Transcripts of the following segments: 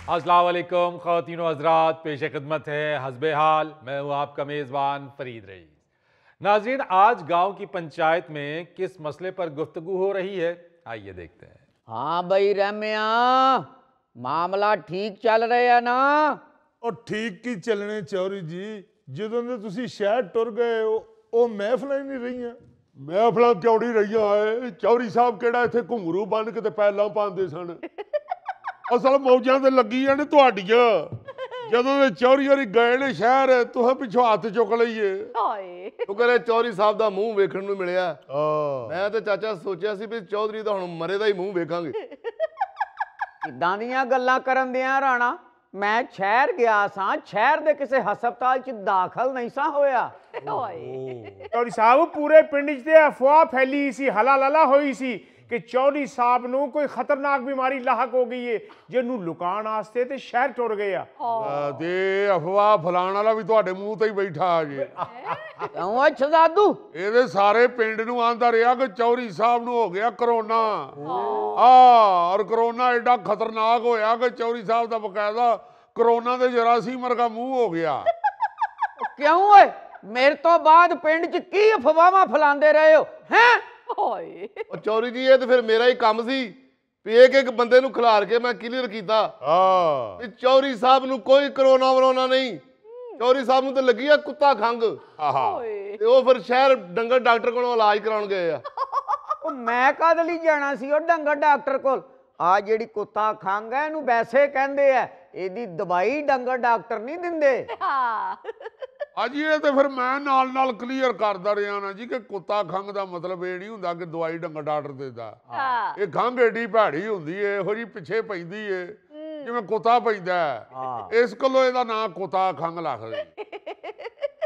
अस्सलाम वालेकुम ख़वातीन व हज़रात, पेश खिदमत है हस्बे हाल। मैं हूँ आपका मेज़बान फ़रीद रईस। नाज़रीन, आज गांव की पंचायत में किस मसले पर गुफ्तगू हो रही है, आइए देखते हैं। हाँ भाई रहमिया, मामला ठीक चल रहा है ना? और ठीक की चलने चौरी जी, ਜਦੋਂ ਦੇ ਤੁਸੀਂ ਸ਼ਹਿਰ ਟੁਰ ਗਏ ਉਹ ਮਹਿਫਲਾਂ ਹੀ ਨਹੀਂ ਰਹੀਆਂ। ਮਹਿਫਲਾਂ ਕਿਉਂ ਨਹੀਂ ਰਹੀਆਂ ਏ? ਚੌਧਰੀ ਸਾਹਿਬ ਕਿਹੜਾ ਇੱਥੇ ਘੁੰਗਰੂ ਬੰਨ ਕੇ ਤੇ ਪੈਲਾਂ ਪਾਉਂਦੇ ਸਨ। ਅਸਲ ਮੌਜਾਂ ਤੇ ਲੱਗੀਆਂ ਨੇ ਤੁਹਾਡੀਆਂ। ਜਦੋਂ ਦੇ ਚੌਧਰੀ ਹੋਰੀ ਗਏ ਨੇ ਸ਼ਹਿਰ, ਤੁਸੀਂ ਪਿੱਛੋਂ ਹੱਥ ਚੁੱਕ ਲਈਏ। ਹਾਏ ਤੂੰ ਕਰੇ ਚੌਧਰੀ ਸਾਹਿਬ ਦਾ ਮੂੰਹ ਵੇਖਣ ਨੂੰ ਮਿਲਿਆ। ਮੈਂ ਤੇ ਚਾਚਾ ਸੋਚਿਆ ਸੀ ਵੀ ਚੌਧਰੀ ਦਾ ਹੁਣ ਮਰੇ ਦਾ ਹੀ ਮੂੰਹ ਵੇਖਾਂਗੇ। ਕਿੱਦਾਂ ਦੀਆਂ ਗੱਲਾਂ ਕਰਨ ਦਿਆਂ ਰਾਣਾ? ਮੈਂ ਸ਼ਹਿਰ ਗਿਆ ਸਾਂ, ਸ਼ਹਿਰ ਦੇ ਕਿਸੇ ਹਸਪਤਾਲ 'ਚ ਦਾਖਲ ਨਹੀਂ ਸਾਂ ਹੋਇਆ। ਹਾਏ ਚੌਧਰੀ ਸਾਹਿਬ, ਪੂਰੇ ਪਿੰਡ 'ਚ ਤੇ ਅਫਵਾਹ ਫੈਲੀ ਸੀ, ਹਲਾ ਲਲਾ ਹੋਈ ਸੀ ਕਿ ਚੌਧਰੀ ਸਾਹਿਬ ਨੂੰ ਕੋਈ ਖਤਰਨਾਕ ਬਿਮਾਰੀ ਲਾਹਕ ਹੋ ਗਈ ਏ, ਜਿਹਨੂੰ ਲੁਕਾਉਣ ਵਾਸਤੇ ਤੇ ਸ਼ਹਿਰ ਟੁਰ ਗਏ ਆ। ਤੇ ਅਫਵਾਹ ਫਲਾਣ ਵਾਲਾ ਵੀ ਤੁਹਾਡੇ ਮੂੰਹ ਤੇ ਹੀ ਬੈਠਾ ਜੇ। ਕਿਉਂ ਓਏ ਸ਼ਹਜ਼ਾਦੂ? ਇਹਦੇ ਸਾਰੇ ਪਿੰਡ ਨੂੰ ਆਂਦਾ ਰਿਹਾ ਕਿ ਚੌਧਰੀ ਸਾਹਿਬ ਨੂੰ ਹੋ ਗਿਆ ਕਰੋਨਾ। ਔਰ ਕਰੋਨਾ ਐਡਾ ਖਤਰਨਾਕ ਹੋਇਆ ਕਿ ਚੌਧਰੀ ਸਾਹਿਬ ਦਾ ਬਕਾਇਦਾ ਕਰੋਨਾ ਦੇ ਜਰਾਸੀਮ ਵਰਗਾ ਮੂੰਹ ਹੋ ਗਿਆ। ਕਿਉਂ ਓਏ? ਮੇਰੇ ਤੋਂ ਬਾਅਦ ਪਿੰਡ 'ਚ ਕੀ ਅਫਵਾਹਾਂ ਫੈਲਾਉਂਦੇ ਰਹੇ ਹੋ ਹੈਂ? ਹਾਏ ਉਹ ਚੌਧਰੀ ਜੀ, ਇਹ ਤੇ ਫਿਰ ਮੇਰਾ ਹੀ ਕੰਮ ਸੀ ਵੀ ਇੱਕ ਬੰਦੇ ਨੂੰ ਖਿਲਾਰ ਕੇ ਮੈਂ ਕਲੀਅਰ ਕੀਤਾ ਵੀ ਚੌਧਰੀ ਸਾਹਿਬ ਨੂੰ ਕੋਈ ਕਰੋਨਾ ਵਰੋਨਾ ਨਹੀਂ। ਚੌਧਰੀ ਸਾਹਿਬ ਨੂੰ ਤੇ ਲੱਗੀ ਆ ਕੁੱਤਾ ਖੰਘ। ਤੇ ਉਹ ਫਿਰ ਸ਼ਹਿਰ ਡੰਗਰ ਡਾਕਟਰ ਕੋਲੋਂ ਇਲਾਜ ਕਰਾਉਣ ਗਏ ਆ। ਉਹ ਮੈਂ ਕਾਹਦੇ ਲਈ ਜਾਣਾ ਸੀ ਉਹ ਡੰਗਰ ਡਾਕਟਰ ਕੋਲ? ਆ ਜਿਹੜੀ ਕੁੱਤਾ ਖੰਘ ਹੈ ਇਹਨੂੰ ਵੈਸੇ ਕਹਿੰਦੇ ਆ, ਇਹਦੀ ਦਵਾਈ ਡੰਗਰ ਡਾਕਟਰ ਨਹੀਂ ਦਿੰਦੇ। ਅਜੀ ਇਹ ਤੇ ਫਿਰ ਮੈਂ ਨਾਲ ਨਾਲ ਕਲੀਅਰ ਕਰਦਾ ਰਿਹਾ ਨਾ ਜੀ ਕਿ ਕੁੱਤਾ ਖੰਘ ਦਾ ਮਤਲਬ ਇਹ ਨਹੀਂ ਹੁੰਦਾ ਕਿ ਦਵਾਈ ਡੰਗਰ ਡਾਕਟਰ ਦਿੰਦਾ। ਇਹ ਖੰਘ ਏਡੀ ਭੈੜੀ ਹੁੰਦੀ ਏ, ਇਹੋ ਜੀ ਪਿੱਛੇ ਪੈਂਦੀ ਏ ਜਿਵੇਂ ਕੁੱਤਾ ਪੈਂਦਾ। ਇਸ ਕੋਲੋਂ ਇਹਦਾ ਨਾਂ ਕੁੱਤਾ ਖੰਘ ਲੱਗਦਾ।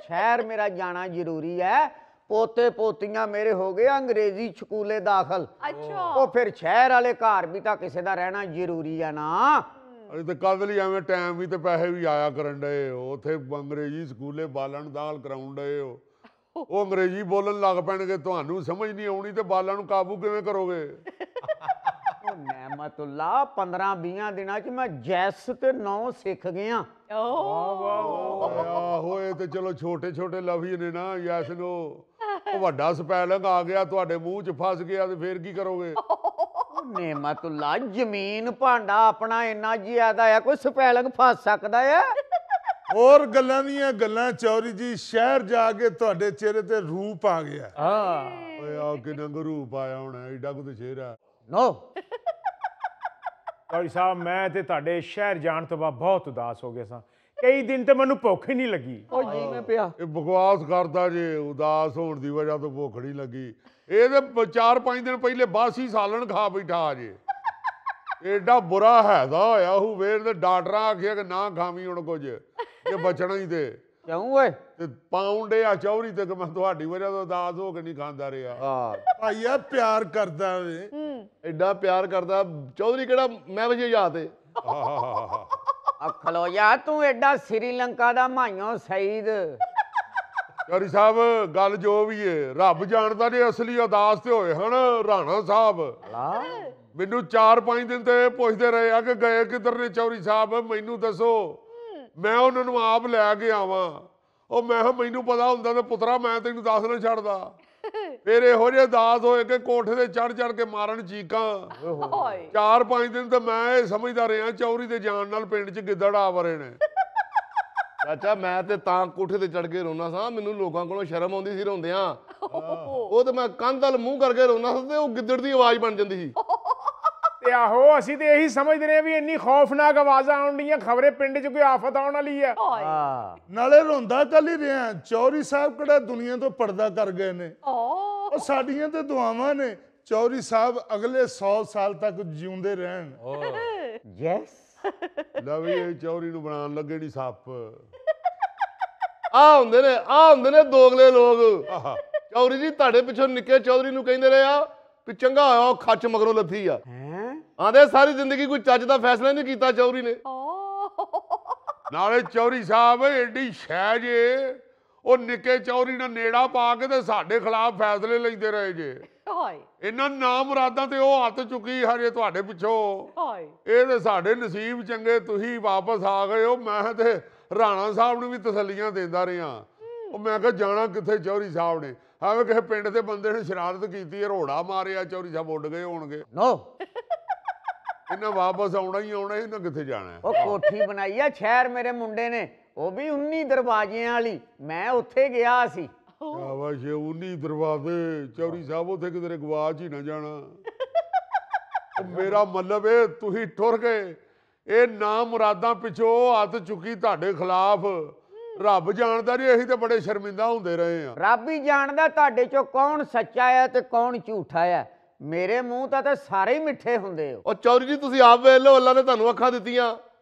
ਸ਼ਹਿਰ ਮੇਰਾ ਜਾਣਾ ਜ਼ਰੂਰੀ ਹੈ। ਪੋਤੇ ਪੋਤੀਆਂ ਮੇਰੇ ਹੋ ਗਏ ਅੰਗਰੇਜ਼ੀ ਸਕੂਲੇ ਦਾਖਲ। ਅੱਛਾ ਉਹ ਫਿਰ ਸ਼ਹਿਰ ਵਾਲੇ ਘਰ ਵੀ ਤਾਂ ਕਿਸੇ ਦਾ ਰਹਿਣਾ ਜ਼ਰੂਰੀ ਹੈ ਨਾ। ਅਜੇ ਤੇ ਕੱਲ ਲਈ ਐਵੇਂ ਟਾਈਮ ਵੀ ਤੇ ਪੈਸੇ ਵੀ ਆਇਆ ਕਰਨ ਡਏ ਹੋ। ਉੱਥੇ ਅੰਗਰੇਜ਼ੀ ਸਕੂਲੇ ਬਾਲਣ ਦਾਲ ਕਰਾਉਣ ਡਏ ਹੋ। ਉਹ ਅੰਗਰੇਜ਼ੀ ਬੋਲਣ ਲੱਗ ਪੈਣਗੇ, ਤੁਹਾਨੂੰ ਸਮਝ ਨਹੀਂ ਆਉਣੀ ਤੇ ਬਾਲਾਂ ਨੂੰ ਕਾਬੂ ਕਿਵੇਂ ਕਰੋਗੇ? ਉਹ ਨਿਆਮਤੁੱਲਾ, 15-20 ਦਿਨਾਂ 'ਚ ਮੈਂ ਜੈਸ ਤੇ 9 ਸਿੱਖ ਗਿਆ। ਹੋਏ ਤੇ ਚਲੋ ਛੋਟੇ ਛੋਟੇ ਲਫ਼ਜ਼ ਨੇ ਨਾ। Yes no. ਉਹ ਵੱਡਾ ਸਪੈਲਿੰਗ ਆ ਗਿਆ ਤੁਹਾਡੇ ਮੂੰਹ 'ਚ ਫਸ ਗਿਆ ਤੇ ਫੇਰ ਕੀ ਕਰੋਗੇ? ਨਿਆਮਤੁੱਲਾ, ਜ਼ਮੀਨ ਭਾਂਡਾ ਆਪਣਾ ਇੰਨਾ ਜ਼ਿਆਦਾ ਹੈ, ਕੋਈ ਸਪੈਲਿੰਗ ਫਸ ਸਕਦਾ ਹੈ? ਹੋਰ ਗੱਲਾਂ ਦੀਆਂ ਗੱਲਾਂ ਚੌਰੀ ਜੀ, ਸ਼ਹਿਰ ਜਾ ਕੇ ਤੁਹਾਡੇ ਚਿਹਰੇ ਤੇ ਰੂਪ ਆ ਗਿਆ। ਓਏ ਆ ਕਿੰਨਾ ਕੁ ਰੂਪ ਆਇਆ ਹੋਣਾ, ਏਡਾ ਕੁ ਤੇ ਚਿਹਰਾ। ਨੋ ਚੌਧਰੀ ਸਾਹਿਬ, ਮੈਂ ਤੇ ਤੁਹਾਡੇ ਸ਼ਹਿਰ ਜਾਣ ਤੋਂ ਬਾਅਦ ਬਹੁਤ ਉਦਾਸ ਹੋ ਗਿਆ ਸਾਂ। ਕਈ ਦਿਨ ਤੇ ਮੈਨੂੰ ਭੁੱਖ ਹੀ ਨਹੀਂ ਲੱਗੀ। ਉਹ ਜੀ ਮੈਂ ਪਿਆ ਇਹ ਬਕਵਾਸ ਕਰਦਾ ਜੇ, ਉਦਾਸ ਹੋਣ ਦੀ ਵਜ੍ਹਾ ਤੋਂ ਭੁੱਖ ਨਹੀਂ ਲੱਗੀ। ਇਹ ਤੇ 4-5 ਦਿਨ ਪਹਿਲੇ ਬਾਸੀ ਸਾਲਣ ਖਾ ਬੈਠਾ ਜੇ। ਏਡਾ ਬੁਰਾ ਹੈਦਾ ਹੋਇਆ ਹੂ ਵੇਰ ਤੇ ਡਾਕਟਰਾਂ ਆਖਿਆ ਕਿ ਨਾ ਖਾਵੀਂ ਹੁਣ ਕੁਝ, ਇਹ ਬਚਣਾ ਹੀ ਤੇ। ਕਿਉਂ ਓਏ? ਤੇ ਪਾਉਂਡੇ ਆ ਚੌਧਰੀ ਤੇ ਮੈਂ ਤੁਹਾਡੀ ਵਜ੍ਹਾ ਤੋਂ ਉਦਾਸ ਹੋ ਕੇ ਨਹੀਂ ਖਾਂਦਾ ਰਿਹਾ। ਭਾਈਆ ਪਿਆਰ ਕਰਦਾ ਵੇ। ਐਡਾ ਪਿਆਰ ਕਰਦਾ ਚੌਧਰੀ, ਕਿਹੜਾ ਮੈਂ ਵਜੇ ਯਾਦ ਏ। ਖਲੋ ਜਾ ਤੂੰ, ਐਡਾ ਸ੍ਰੀਲੰਕਾ ਦਾ ਮਾਈਓ ਸਈਦ। ਚੌਧਰੀ ਸਾਹਿਬ, ਗੱਲ ਜੋ ਵੀ ਏ ਰੱਬ ਜਾਣਦਾ ਜੇ ਅਸਲੀ ਉਦਾਸ ਤੇ ਹੋਏ ਹਨ ਰਾਣਾ ਸਾਹਿਬ। ਮੈਨੂੰ 4-5 ਦਿਨ ਤੇ ਪੁੱਛਦੇ ਰਹੇ ਆ ਕਿ ਗਏ ਕਿੱਧਰ ਨੇ ਚੌਧਰੀ ਸਾਹਿਬ, ਮੈਨੂੰ ਦੱਸੋ। ਮੈਂ ਉਹਨਾਂ ਨੂੰ ਆਪ ਲੈ ਕੇ ਆਵਾਂ। ਉਹ ਮੈਂ ਕਿਹਾ ਮੈਨੂੰ ਪਤਾ ਹੁੰਦਾ ਤੇ ਪੁੱਤਰਾ ਮੈਂ ਤੈਨੂੰ ਦੱਸ ਨਾ ਛੱਡਦਾ। ਫਿਰ ਇਹੋ ਜਿਹੇ ਉਦਾਸ ਹੋਏ ਕਿ ਕੋਠੇ ਤੇ ਚੜ ਕੇ ਮਾਰਨ ਚੀਕਾਂ। 4-5 ਦਿਨ ਤੇ ਮੈਂ ਇਹ ਸਮਝਦਾ ਰਿਹਾ ਚੌਧਰੀ ਦੇ ਜਾਣ ਨਾਲ ਪਿੰਡ 'ਚ ਗਿੱਦੜ ਆ ਵਰੇ ਨੇ। ਚਾਚਾ, ਮੈਂ ਤੇ ਤਾਂ ਕੋਠੇ ਤੇ ਚੜ ਕੇ ਰੋਣਾ ਸਾਂ, ਮੈਨੂੰ ਲੋਕਾਂ ਕੋਲੋਂ ਸ਼ਰਮ ਆਉਂਦੀ ਸੀ ਰੋਂਦਿਆਂ। ਉਹ ਤੇ ਮੈਂ ਕੰਧ ਵੱਲ ਮੂੰਹ ਕਰਕੇ ਰੋਣਾ ਸੀ ਤੇ ਉਹ ਗਿੱਦੜ ਦੀ ਆਵਾਜ਼ ਬਣ ਜਾਂਦੀ ਸੀ। ਤੇ ਆਹੋ, ਅਸੀਂ ਤੇ ਇਹੀ ਸਮਝਦੇ ਰਹੇ ਵੀ ਇੰਨੀ ਖੌਫਨਾਕ ਆਵਾਜ਼ਾਂ ਆਉਣ ਡੀਆਂ, ਖਬਰੇ ਪਿੰਡ 'ਚ ਕੋਈ ਆਫਤ ਆਉਣ ਵਾਲੀ ਆ। ਨਾਲੇ ਰੋਂਦਾ ਕੱਲ ਹੀ ਰਿਹਾ। ਚੌਰੀ ਸਾਹਿਬ ਕਿਹੜਾ ਦੁਨੀਆ ਤੋਂ ਪਰਦਾ ਕਰ ਗਏ ਨੇ। ਉਹ ਸਾਡੀਆਂ ਤੇ ਦੁਆਵਾਂ ਨੇ ਚੌਰੀ ਸਾਹਿਬ ਅਗਲੇ 100 ਸਾਲ ਤੱਕ ਜਿਉਂਦੇ ਰਹਿਣ। ਯੈਸ। ਲਵੀ ਇਹ ਚੌਧਰੀ ਨੂੰ ਬਣਾਉਣ ਲੱਗੇ ਨਹੀਂ ਸੱਪ। ਆ ਹੁੰਦੇ ਨੇ ਦੋਗਲੇ ਲੋਕ। ਚੌਧਰੀ ਜੀ, ਤੁਹਾਡੇ ਪਿੱਛੋਂ ਨਿੱਕੇ ਚੌਧਰੀ ਨੂੰ ਕਹਿੰਦੇ ਰਹੇ ਆ ਵੀ ਚੰਗਾ ਹੋਇਆ ਉਹ ਖੱਚ ਮਗਰੋਂ ਲੱਥੀ ਆ। ਆਂਦੇ ਸਾਰੀ ਜ਼ਿੰਦਗੀ ਕੋਈ ਚੱਜ ਦਾ ਫੈਸਲਾ ਨਹੀਂ ਕੀਤਾ ਚੌਧਰੀ ਨੇ। ਨਾਲੇ ਚੌਧਰੀ ਸਾਹਿਬ ਏਡੀ ਸ਼ੈ ਜੇ, ਉਹ ਨਿੱਕੇ ਚੌਰੀ ਨਾਲ ਨੇੜਾ ਪਾ ਕੇ ਤੇ ਸਾਡੇ ਖਿਲਾਫ ਫੈਸਲੇ ਲੈਂਦੇ ਰਹੇ ਜੇ। ਹਾਏ ਇਹਨਾਂ ਨਾ ਮੁਰਾਦਾਂ ਤੇ ਉਹ ਹੱਥ ਚੁੱਕੀ ਹਜੇ ਤੁਹਾਡੇ ਪਿੱਛੋਂ। ਹਾਏ ਇਹ ਤੇ ਸਾਡੇ ਨਸੀਬ ਚੰਗੇ, ਤੁਸੀਂ ਵਾਪਸ ਆ ਗਏ ਹੋ। ਮੈਂ ਤੇ ਰਾਣਾ ਸਾਹਿਬ ਨੂੰ ਵੀ ਤਸੱਲੀਆਂ ਦਿੰਦਾ ਰਿਹਾ। ਉਹ ਮੈਂ ਕਿਹਾ ਜਾਣਾ ਕਿੱਥੇ ਚੌਧਰੀ ਸਾਹਿਬ ਨੇ, ਐਵੇਂ ਕਿਸੇ ਪਿੰਡ ਦੇ ਬੰਦੇ ਨੇ ਸ਼ਰਾਰਤ ਕੀਤੀ, ਰੋੜਾ ਮਾਰਿਆ, ਚੌਧਰੀ ਸਾਹਿਬ ਉੱਡ ਗਏ ਹੋਣਗੇ। ਨੋ ਇਹਨਾਂ ਵਾਪਸ ਆਉਣਾ ਹੀ ਆਉਣਾ, ਇਹਨਾਂ ਕਿੱਥੇ ਜਾਣਾ। ਉਹ ਕੋਠੀ ਬਣਾਈ ਆ ਸ਼ਹਿਰ ਮੇਰੇ ਮੁੰਡੇ ਨੇ, ਉਹ ਵੀ 19 ਦਰਵਾਜ਼ਿਆਂ ਵਾਲੀ, ਮੈਂ ਉੱਥੇ ਗਿਆ ਸੀ। ਸ਼ਾਬਾਸ਼, 19 ਦਰਵਾਜ਼ੇ, ਚੌਧਰੀ ਸਾਹਿਬ ਉੱਥੇ ਕਿਧਰੇ ਗਵਾਚ ਹੀ ਨਾ ਜਾਣਾ। ਉਹ ਮੇਰਾ ਮਤਲਬ ਇਹ ਤੁਸੀਂ ਟੁਰ ਗਏ, ਇਹ ਨਾ ਮੁਰਾਦਾਂ ਪਿੱਛੋਂ ਹੱਥ ਚੁੱਕੀ ਤੁਹਾਡੇ ਖਿਲਾਫ। ਰੱਬ ਜਾਣਦਾ ਜੀ, ਅਸੀਂ ਤੇ ਬੜੇ ਸ਼ਰਮਿੰਦਾ ਹੁੰਦੇ ਰਹੇ ਆ। ਰੱਬ ਹੀ ਜਾਣਦਾ ਤੁਹਾਡੇ ਚੋਂ ਕੌਣ ਸੱਚਾ ਹੈ ਤੇ ਕੌਣ ਝੂਠਾ ਹੈ। ਮੇਰੇ ਮੂੰਹ ਤਾਂ ਸਾਰੇ ਹੀ ਮਿੱਠੇ ਹੁੰਦੇ ਹੋ। ਉਹ ਚੌਧਰੀ ਜੀ ਤੁਸੀਂ ਆਪ ਵੇਖ ਲਓ, ਅੱਲਾ ਨੇ ਤੁਹਾਨੂੰ ਅੱਖਾਂ ਦਿੱਤੀਆਂ,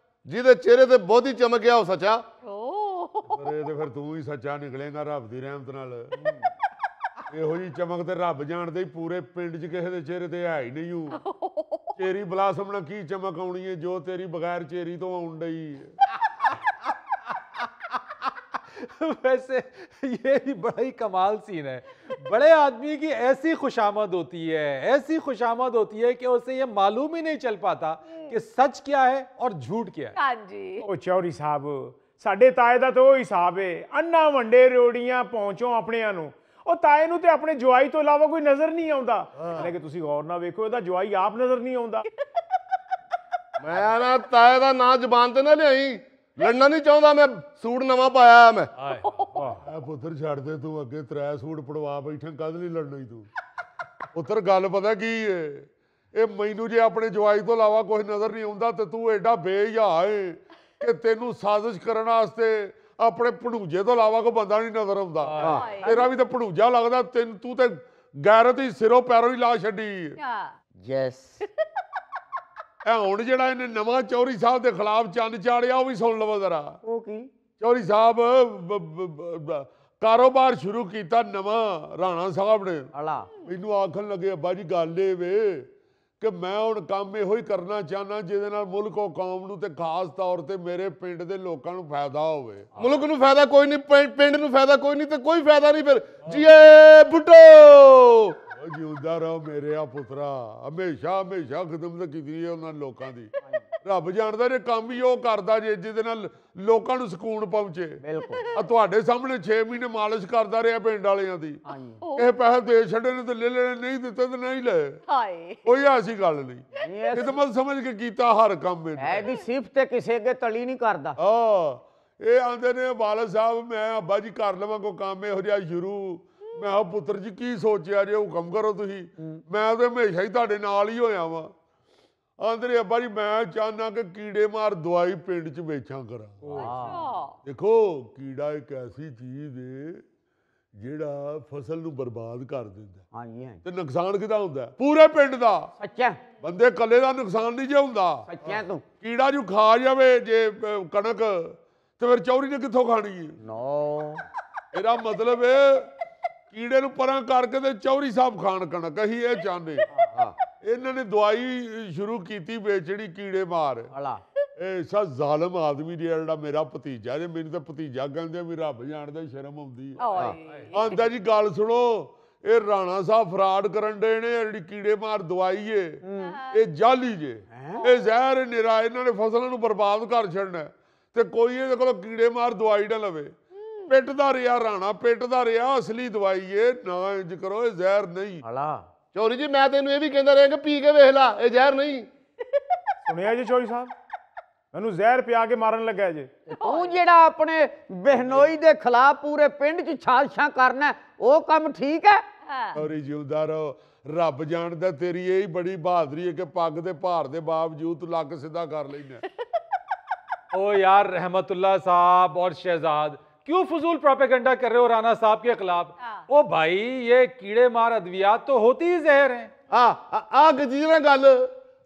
ਜਿਹਦੇ ਚਿਹਰੇ ਤੇ ਬਹੁਤੀ ਚਮਕਿਆ ਉਹ ਸੱਚਾ। ਅਰੇ ਤੇ ਫਿਰ ਤੂੰ ਹੀ ਸੱਚਾ ਨਿਕਲੇਗਾ ਰੱਬ ਦੀ ਰਹਿਮਤ ਨਾਲ। ਇਹੋ ਜੀ ਚਮਕ ਤੇ ਰੱਬ ਜਾਣਦੇ ਹੀ, ਪੂਰੇ ਪਿੰਡ 'ਚ ਕਿਸੇ ਦੇ ਚਿਹਰੇ ਤੇ ਹੈ ਹੀ ਨਹੀਂ ਹੂੰ। ਚੇਰੀ ਬਲਾਸਮ ਨਾਲ ਕੀ ਚਮਕ ਆਉਣੀ ਹੈ ਜੋ ਤੇਰੀ ਬਗੈਰ ਚੇਰੀ ਤੋਂ ਆਉਣ ਡਈ ਹੈ। वैसे ये भी बड़ा ही कमाल सीन है। बड़े आदमी की ऐसी खुशामद होती है, ऐसी खुशामद होती है कि उसे ये मालूम ही नहीं चल पाता कि सच क्या है और झूठ क्या है। हाँ जी ਉਹ ਚੌਧਰੀ ਸਾਹਿਬ ਸਾਡੇ ਤਾਏ ਦਾ ਤਾਂ ਉਹ ਹਿਸਾਬ ਏ, ਅੰਨਾ ਵੰਡੇ ਰੋੜੀਆਂ ਪਹੁੰਚੋ ਆਪਣਿਆਂ ਨੂੰ। ਉਹ ਤਾਏ ਨੂੰ ਤੇ ਆਪਣੇ ਜਵਾਈ ਤੋਂ ਇਲਾਵਾ ਕੋਈ ਨਜ਼ਰ ਨਹੀਂ ਆਉਂਦਾ। ਲੇਕਿਨ ਤੁਸੀਂ ਗੌਰ ਨਾਲ ਵੇਖੋ, ਇਹਦਾ ਜਵਾਈ ਆਪ ਨਜ਼ਰ ਨਹੀਂ ਆਉਂਦਾ। ਮੈਂ ਨਾ ਤਾਏ ਦਾ ਨਾਂ ਜ਼ੁਬਾਨ ਤੇ ਨਾ ਲਿਆਈ, ਲੜਨਾ ਨਹੀਂ ਚਾਹੁੰਦਾ। ਮੈਂ ਸੂਟ ਨਵਾਂ ਪਾਇਆ ਮੈਂ। ਐ ਪੁੱਤਰ ਛੱਡ ਦੇ, ਤੂੰ ਅੱਗੇ 3 ਸੂਟ ਪੜਵਾ ਬੈਠਾ, ਕਦ ਲਈ ਲੜਨਾ ਹੀ ਤੂੰ। ਪੁੱਤਰ ਗੱਲ ਪਤਾ ਕੀ ਏ, ਇਹ ਮੈਨੂੰ ਜੇ ਆਪਣੇ ਜਵਾਈ ਤੋਂ ਇਲਾਵਾ ਕੁਝ ਨਜ਼ਰ ਨਹੀਂ ਆਉਂਦਾ ਤੇ ਤੂੰ ਐਡਾ ਬੇਹਿਆ ਏ ਕਿ ਤੈਨੂੰ ਸਾਜ਼ਿਸ਼ ਕਰਨ ਵਾਸਤੇ ਆਪਣੇ ਭਣੂਜੇ ਤੋਂ ਇਲਾਵਾ ਕੋਈ ਬੰਦਾ ਨਹੀਂ ਨਜ਼ਰ ਆਉਂਦਾ। ਤੇਰਾ ਵੀ ਤਾਂ ਭਣੂਜਾ ਲੱਗਦਾ, ਤੂੰ ਤੇ ਗੈਰਤ ਹੀ ਸਿਰੋਂ ਪੈਰੋਂ ਹੀ ਲਾ ਛੱਡੀ। हाँ ਯੈਸ ਇਹ ਹੁਣ ਜਿਹੜਾ ਇਹਨੇ ਨਵਾਂ ਚੌਧਰੀ ਸਾਹਿਬ ਦੇ ਖਿਲਾਫ ਚੰਨ ਚਾੜਿਆ, ਉਹ ਵੀ ਸੁਣ ਲਵੋ ਜ਼ਰਾ। ਉਹ ਕੀ? ਚੌਧਰੀ ਸਾਹਿਬ ਕਾਰੋਬਾਰ ਸ਼ੁਰੂ ਕੀਤਾ ਨਵਾਂ ਰਾਣਾ ਸਾਹਿਬ ਨੇ। ਅਲਾ ਮੈਨੂੰ ਆਖਣ ਲੱਗੇ ਅੱਬਾ ਜੀ ਗੱਲ ਇਹ ਵੇ ਕਿ ਮੈਂ ਹੁਣ ਕੰਮ ਇਹੋ ਹੀ ਕਰਨਾ ਚਾਹਨਾ ਜਿਹਦੇ ਨਾਲ ਮੁਲਕ ਉਹ ਕੌਮ ਨੂੰ ਤੇ ਖਾਸ ਤੌਰ ਤੇ ਮੇਰੇ ਪਿੰਡ ਦੇ ਲੋਕਾਂ ਨੂੰ ਫਾਇਦਾ ਹੋਵੇ। ਮੁਲਕ ਨੂੰ ਫਾਇਦਾ ਕੋਈ ਨਹੀਂ, ਪਿੰਡ ਨੂੰ ਫਾਇਦਾ ਕੋਈ ਨਹੀਂ, ਤੇ ਕੋਈ ਫਾਇਦਾ ਨਹੀਂ ਫਿਰ। ਜੀਏ ਭੁੱਟੋ ਉਹ ਜਿਉਂਦਾ ਰਹੋ ਮੇਰੇ ਆ ਪੁੱਤਰਾ, ਹਮੇਸ਼ਾ ਹਮੇਸ਼ਾ ਖਿਦਮਤ ਕੀਤੀ ਹੈ ਉਹਨਾਂ ਲੋਕਾਂ ਦੀ। ਰੱਬ ਜਾਣਦਾ ਜੇ ਕੰਮ ਹੀ ਉਹ ਕਰਦਾ ਜੇ ਜਿਹਦੇ ਨਾਲ ਲੋਕਾਂ ਨੂੰ ਸਕੂਨ ਪਹੁੰਚੇ। ਬਿਲਕੁਲ ਆ ਤੁਹਾਡੇ ਸਾਹਮਣੇ 6 ਮਹੀਨੇ ਮਾਲਿਸ਼ ਕਰਦਾ ਰਿਹਾ ਪਿੰਡ ਵਾਲਿਆਂ ਦੀ। ਹਾਂਜੀ ਇਹ ਪੈਸੇ ਦੇ ਛੱਡੇ ਨੇ ਤੇ ਲੈ ਲੈਣੇ, ਨਹੀਂ ਦਿੱਤੇ ਤੇ ਨਹੀਂ ਲਏ। हाय ਕੋਈ ਐਸੀ ਗੱਲ ਨਹੀਂ, ਖਿਦਮਤ ਸਮਝ ਕੇ ਕੀਤਾ ਹਰ ਕੰਮ ਇਹਨੇ। ਇਹਦੀ ਸਿਫਤ ਤੇ ਕਿਸੇ ਅੱਗੇ ਤਲੀ ਨਹੀਂ ਕਰਦਾ। ਇਹ ਆਂਦੇ ਨੇ ਵਾਲਦ ਸਾਹਿਬ ਮੈਂ ਅੱਬਾ ਜੀ ਕਰ ਲਵਾਂ ਕੋਈ ਕੰਮ ਇਹੋ ਜਿਹਾ ਸ਼ੁਰੂ। ਮੈਂ ਕਿਹਾ ਪੁੱਤਰ ਜੀ ਕੀ ਸੋਚਿਆ ਜੇ, ਹੁਕਮ ਕਰੋ ਤੁਸੀਂ। ਮੈਂ ਤਾਂ ਹਮੇਸ਼ਾ ਹੀ ਤੁਹਾਡੇ ਨਾਲ ਹੀ ਹੋਇਆ ਵਾਂ। ਆਂਦੇ ਨੇ ਅੱਬਾ ਜੀ ਮੈਂ ਚਾਹੁੰਦਾ ਕਿ ਕੀੜੇ ਮਾਰ ਦਵਾਈ ਪਿੰਡ 'ਚ ਵੇਚਾਂ ਕਰਾਂ। अच्छा ਦੇਖੋ ਕੀੜਾ ਇੱਕ ਐਸੀ ਚੀਜ਼ ਏ ਜਿਹੜਾ ਫਸਲ ਨੂੰ ਬਰਬਾਦ ਕਰ ਦਿੰਦਾ ਹਾਂਜੀ ਹਾਂਜੀ ਤੇ ਨੁਕਸਾਨ ਕਿਹਦਾ ਹੁੰਦਾ? ਪੂਰੇ ਪਿੰਡ ਦਾ। ਸੱਚਾ ਬੰਦੇ ਇਕੱਲੇ ਦਾ ਨੁਕਸਾਨ ਨਹੀਂ ਜੇ ਹੁੰਦਾ। ਸੱਚਾ ਤੂੰ ਕੀੜਾ ਜੂ ਖਾ ਜਾਵੇ ਜੇ ਕਣਕ ਤੇ ਫਿਰ ਚੌਰੀ ਨੇ ਕਿੱਥੋਂ ਖਾਣੀ ਹੈ? ਨੋ ਇਹਦਾ ਮਤਲਬ ਹੈ ਕੀੜੇ ਨੂੰ ਪਰਾਂ ਕਰਕੇ ਤੇ ਚੌਰੀ ਸਾਹਿਬ ਖਾਣ ਕਣਕ। ਅਸੀਂ ਇਹ ਚਾਹੁੰਦੇ। ਇਹਨਾਂ ਨੇ ਦਵਾਈ ਸ਼ੁਰੂ ਕੀਤੀ ਵੇਚਣੀ ਕੀੜੇ ਮਾਰ। ਅਲਾ ਇਹ ਸਾ ਜ਼ਾਲਮ ਆਦਮੀ ਜਿਹੜਾ ਮੇਰਾ ਭਤੀਜਾ ਜੇ, ਮੈਨੂੰ ਤਾਂ ਭਤੀਜਾ ਕਹਿੰਦੇ ਵੀ ਰੱਬ ਜਾਣਦਾ ਸ਼ਰਮ ਆਉਂਦੀ ਹੈ। हाय ਆਂਦਾ ਜੀ ਗੱਲ ਸੁਣੋ, ਇਹ ਰਾਣਾ ਸਾਹਿਬ ਫਰਾਡ ਕਰਨ ਦੇ ਨੇ। ਜਿਹੜੀ ਕੀੜੇ ਮਾਰ ਦਵਾਈ ਏ ਇਹ ਜਾਲੀ ਜੇ, ਇਹ ਜ਼ਹਿਰ ਨਿਰਾ, ਇਹਨਾਂ ਨੇ ਫਸਲਾਂ ਨੂੰ ਬਰਬਾਦ ਕਰ ਛੱਡਣਾ ਤੇ ਕੋਈ ਇਹਦੇ ਕੋਲ ਕੀੜੇ ਮਾਰ ਦਵਾਈ ਨਾ ਲਵੇ। ਪਿੱਟਦਾ ਰਿਹਾ ਰਾਣਾ, ਪਿੱਟਦਾ ਰਿਹਾ। ਅਸਲੀ ਦਵਾਈ ਏ, ਨਾ ਇੰਜ ਕਰੋ, ਇਹ ਜ਼ਹਿਰ ਨਹੀਂ। ਅਲਾ ਚੌਧਰੀ ਜੀ ਮੈਂ ਤੈਨੂੰ ਇਹ ਵੀ ਕਹਿੰਦਾ ਰਿਹਾ ਕਿ ਪੀ ਕੇ ਵੇਖ ਲੈ, ਇਹ ਜ਼ਹਿਰ ਨਹੀਂ। ਸੁਣਿਆ ਜੀ ਚੌਧਰੀ ਸਾਹਿਬ, ਮੈਨੂੰ ਜ਼ਹਿਰ ਪਿਆ ਕੇ ਮਾਰਨ ਲੱਗਾ ਜੇ। ਤੂੰ ਜਿਹੜਾ ਆਪਣੇ ਬਹਿਨੋਈ ਦੇ ਖਿਲਾਫ ਪੂਰੇ ਪਿੰਡ 'ਚ ਸਾਜ਼ਿਸ਼ਾਂ ਕਰਨਾ, ਉਹ ਕੰਮ ਠੀਕ ਹੈ? ਔਰੀ ਜਿਉਂਦਾ ਰਹੋ। ਰੱਬ ਜਾਣਦਾ ਤੇਰੀ ਇਹ ਹੀ ਬੜੀ ਬਹਾਦਰੀ ਹੈ ਕਿ ਪੱਗ ਦੇ ਭਾਰ ਦੇ ਬਾਵਜੂਦ ਤੂੰ ਲੱਕ ਸਿੱਧਾ ਕਰ ਲੈਣਾ। ओ यार रहमतुल्लाह साहब और शहजाद क्यों फजूल प्रोपेगेंडा कर रहे हो राणा साहब के खिलाफ? ओ भाई ये कीड़े मार अद्वियात तो होती ही जहर हैं। ਆ ਗਜੀਰਾ ਗੱਲ।